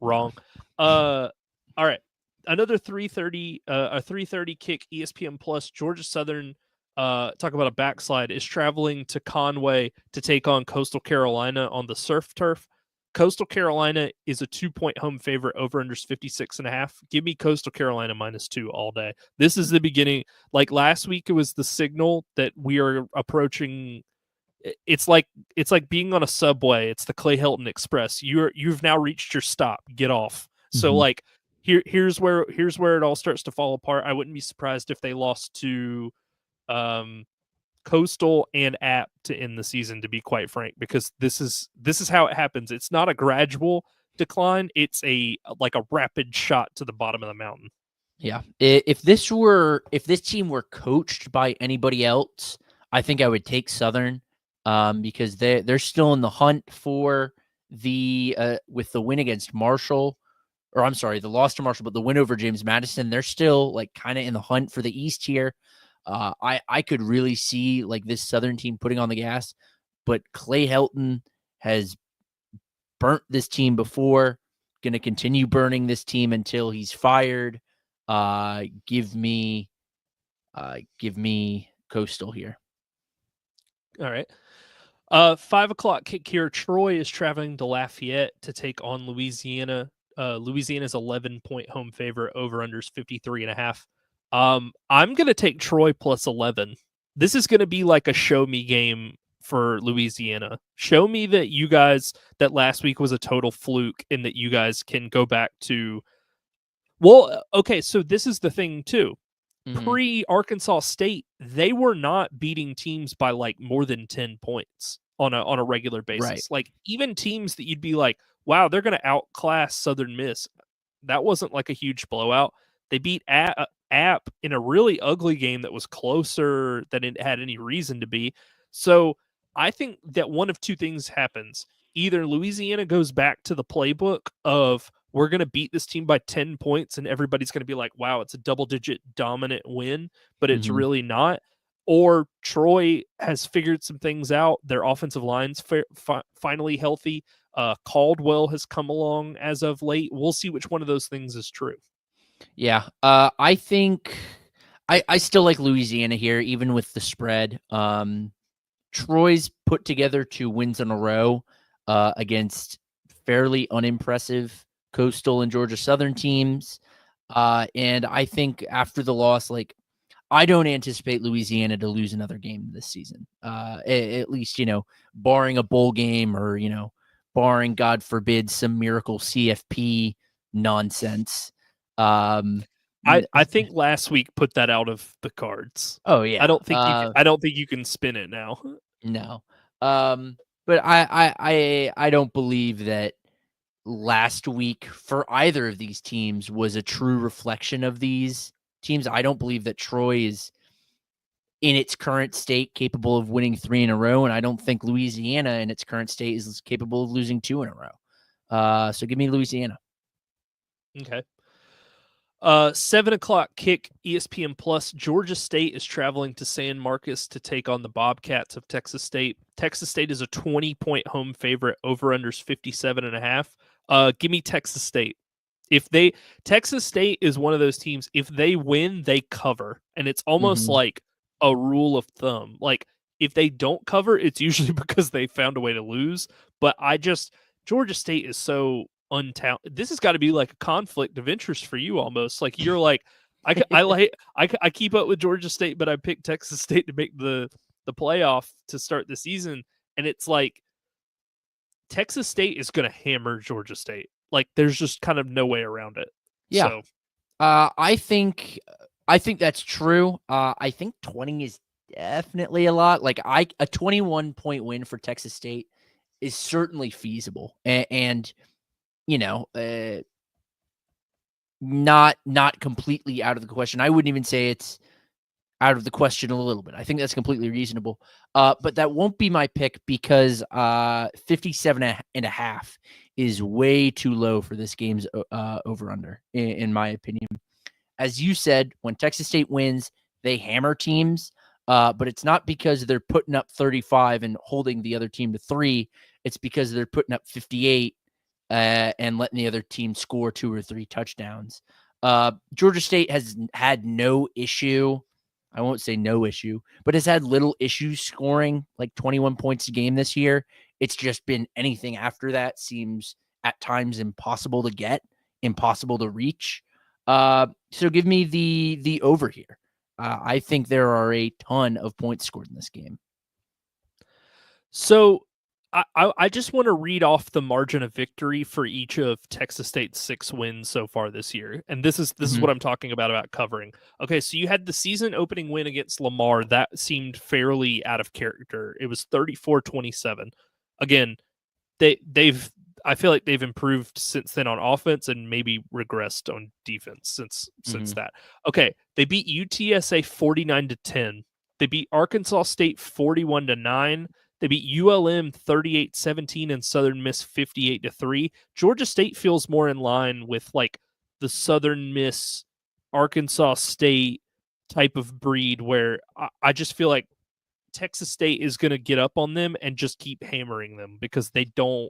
Wrong. All right. Another 3:30, a 3:30 kick. ESPN Plus. Georgia Southern. Talk about a backslide. Is traveling to Conway to take on Coastal Carolina on the surf turf. Coastal Carolina is a 2-point home favorite. Over under 56.5. Give me Coastal Carolina -2 all day. This is the beginning. Like last week, it was the signal that we are approaching. It's like being on a subway. It's the Clay Helton Express. You've now reached your stop. Get off. So Mhm. like here's where it all starts to fall apart. I wouldn't be surprised if they lost to um, Coastal and App to end the season, to be quite frank, because this is how it happens. It's not a gradual decline, it's a rapid shot to the bottom of the mountain. Yeah. If this team were coached by anybody else, I think I would take Southern, because they're still in the hunt for the with the win against Marshall, or I'm sorry, the loss to Marshall, but the win over James Madison, they're still like kind of in the hunt for the East here. I could really see like this Southern team putting on the gas, but Clay Helton has burnt this team before, going to continue burning this team until he's fired. Give me Coastal here. All right. 5 o'clock kick here. Troy is traveling to Lafayette to take on Louisiana. Louisiana's 11-point home favorite. Over unders 53.5. I'm gonna take Troy plus 11. This is gonna be like a show me game for Louisiana. Show me that last week was a total fluke and that you guys can go back to. Well, okay, so this is the thing too. Pre Arkansas State, they were not beating teams by like more than 10 points on a regular basis. Right. Like even teams that you'd be like, wow, they're going to outclass Southern Miss. That wasn't like a huge blowout. They beat App in a really ugly game that was closer than it had any reason to be. So I think that one of two things happens. Either Louisiana goes back to the playbook of we're going to beat this team by 10 points and everybody's going to be like, wow, it's a double-digit dominant win, but it's really not. Or Troy has figured some things out. Their offensive line's finally healthy. Caldwell has come along as of late. We'll see which one of those things is true. Yeah. I think I still like Louisiana here, even with the spread. Troy's put together 2 wins in a row against fairly unimpressive Coastal and Georgia Southern teams. And I think after the loss, like, I don't anticipate Louisiana to lose another game this season. At least, barring a bowl game or, barring, God forbid, some miracle CFP nonsense. I think last week put that out of the cards. Oh yeah. I don't think you can spin it now. No. But I don't believe that last week for either of these teams was a true reflection of these teams. I don't believe that Troy is in its current state capable of winning 3 in a row, and I don't think Louisiana in its current state is capable of losing 2 in a row. So give me Louisiana. Okay. 7 o'clock kick, ESPN Plus. Georgia State is traveling to San Marcos to take on the Bobcats of Texas State. Texas State is a 20-point home favorite. Over unders 57.5. Give me Texas State. Texas State is one of those teams. If they win, they cover, and it's almost like a rule of thumb. Like if they don't cover, it's usually because they found a way to lose. But Georgia State is so untalented. This has got to be like a conflict of interest for you almost. Like you're like, I keep up with Georgia State, but I picked Texas State to make the playoff to start the season, and it's like Texas State is going to hammer Georgia State. Like there's just kind of no way around it. Yeah. So, I think that's true. I think 20 is definitely a lot. Like a 21-point win for Texas State is certainly feasible, and not completely out of the question. I wouldn't even say it's out of the question a little bit. I think that's completely reasonable. But that won't be my pick because 57.5 is way too low for this game's over under, in my opinion. As you said, when Texas State wins, they hammer teams. But it's not because they're putting up 35 and holding the other team to 3. It's because they're putting up 58 and letting the other team score 2 or 3 touchdowns. Georgia State has had no issue. I won't say no issue, but has had little issues scoring like 21 points a game this year. It's just been anything after that seems at times impossible to get, impossible to reach. So give me the over here. I think there are a ton of points scored in this game. So I just want to read off the margin of victory for each of Texas State's 6 wins so far this year. And this is Mhm. what I'm talking about covering. Okay, so you had the season opening win against Lamar. That seemed fairly out of character. It was 34-27. Again, they've I feel like they've improved since then on offense and maybe regressed on defense since Mhm. that. Okay, they beat UTSA 49-10. They beat Arkansas State 41-9. They beat ULM 38-17 and Southern Miss 58-3. Georgia State feels more in line with like the Southern Miss Arkansas State type of breed where I just feel like Texas State is going to get up on them and just keep hammering them because they don't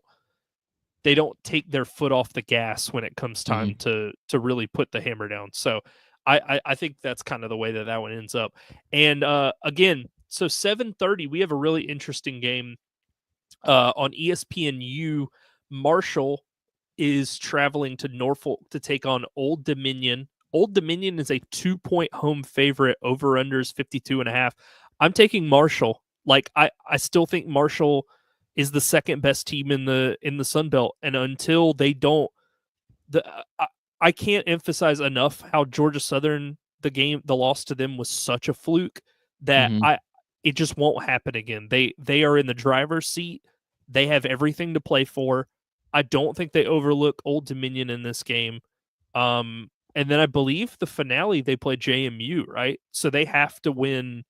take their foot off the gas when it comes time Mhm. to really put the hammer down. So I think that's kind of the way that one ends up. And again, so 7:30 we have a really interesting game on ESPNU. Marshall is traveling to Norfolk to take on Old Dominion. Old Dominion is a 2-point home favorite. Over unders 52.5. I'm taking Marshall. Like I still think Marshall is the second best team in the Sun Belt, and until they don't, the I can't emphasize enough how Georgia Southern the loss to them was such a fluke that Mhm. it just won't happen again. They are in the driver's seat. They have everything to play for. I don't think they overlook Old Dominion in this game. And then I believe the finale they play JMU, right? So they have to win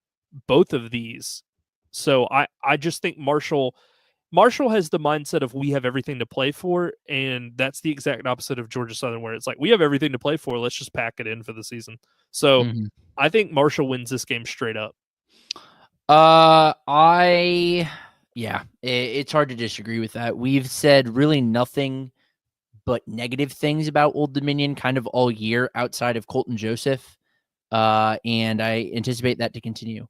both of these. So I just think Marshall has the mindset of we have everything to play for, and that's the exact opposite of Georgia Southern, where it's like we have everything to play for. Let's just pack it in for the season. So Mhm. I think Marshall wins this game straight up. I yeah, it's hard to disagree with that. We've said really nothing but negative things about Old Dominion kind of all year outside of Colton Joseph. And I anticipate that to continue.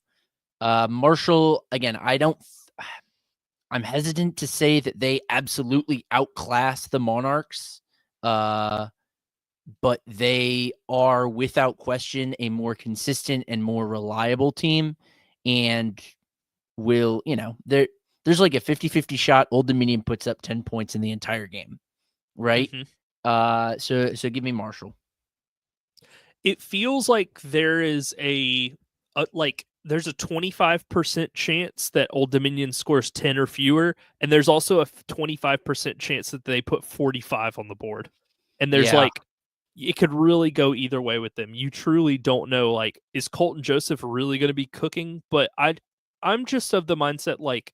Marshall, again, I'm hesitant to say that they absolutely outclass the Monarchs, uh, but they are without question a more consistent and more reliable team. And there's like a 50-50 shot Old Dominion puts up 10 points in the entire game, right? Mhm. So give me Marshall. It feels like there is there's a 25% chance that Old Dominion scores 10 or fewer, and there's also a 25% chance that they put 45 on the board. And there's Yeah. like it could really go either way with them. You truly don't know, like, is Colton Joseph really going to be cooking? But I'm just of the mindset like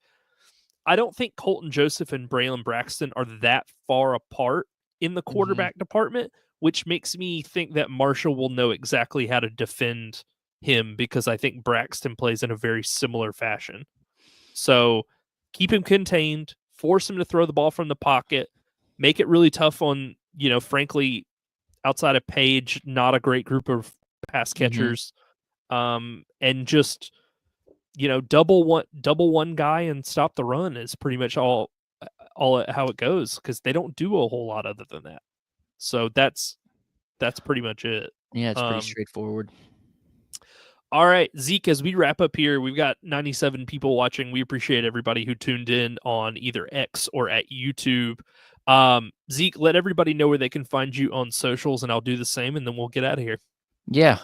I don't think Colton Joseph and Braylon Braxton are that far apart in the Hmm. quarterback department, which makes me think that Marshall will know exactly how to defend him because I think Braxton plays in a very similar fashion. So keep him contained, force him to throw the ball from the pocket, make it really tough on, frankly, outside of Page, not a great group of pass Hmm. catchers. And just double one guy and stop the run is pretty much all how it goes because they don't do a whole lot other than that. So that's pretty much it. Yeah, it's pretty Um, straightforward. all right, Zeke, as we wrap up here, we've got 97 people watching. We appreciate everybody who tuned in on either X or at YouTube. Zeke, let everybody know where they can find you on socials, and I'll do the same, and then we'll get out of here. Yeah.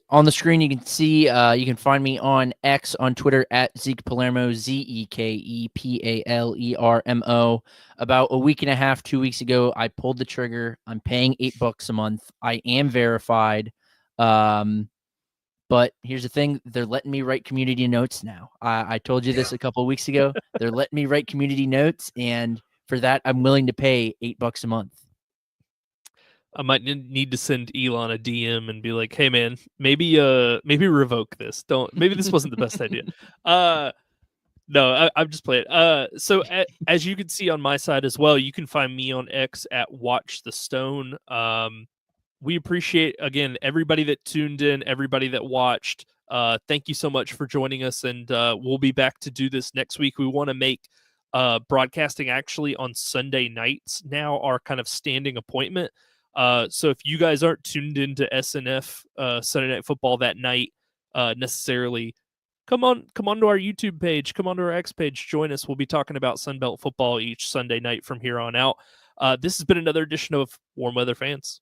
On the screen, you can see, you can find me on X, on Twitter at Zeke Palermo, ZekePalermo. About a week and a half, 2 weeks ago, I pulled the trigger. I'm paying $8 a month. I am verified. But here's the thing, they're letting me write community notes now. I told you this a couple of weeks ago. They're letting me write community notes, and for that, I'm willing to pay $8 a month. I might need to send Elon a DM and be like, "Hey, man, maybe revoke this. Don't maybe this wasn't the best idea." Uh, No, I'm just playing. So as you can see on my side as well, you can find me on X at Watch the Stone. We appreciate again everybody that tuned in, everybody that watched. Thank you so much for joining us, and we'll be back to do this next week. We want to make broadcasting actually on Sunday nights now our kind of standing appointment. So if you guys aren't tuned into SNF Sunday Night Football that night necessarily, come on to our YouTube page, come on to our X page, join us. We'll be talking about Sunbelt football each Sunday night from here on out. This has been another edition of Warm Weather Fans.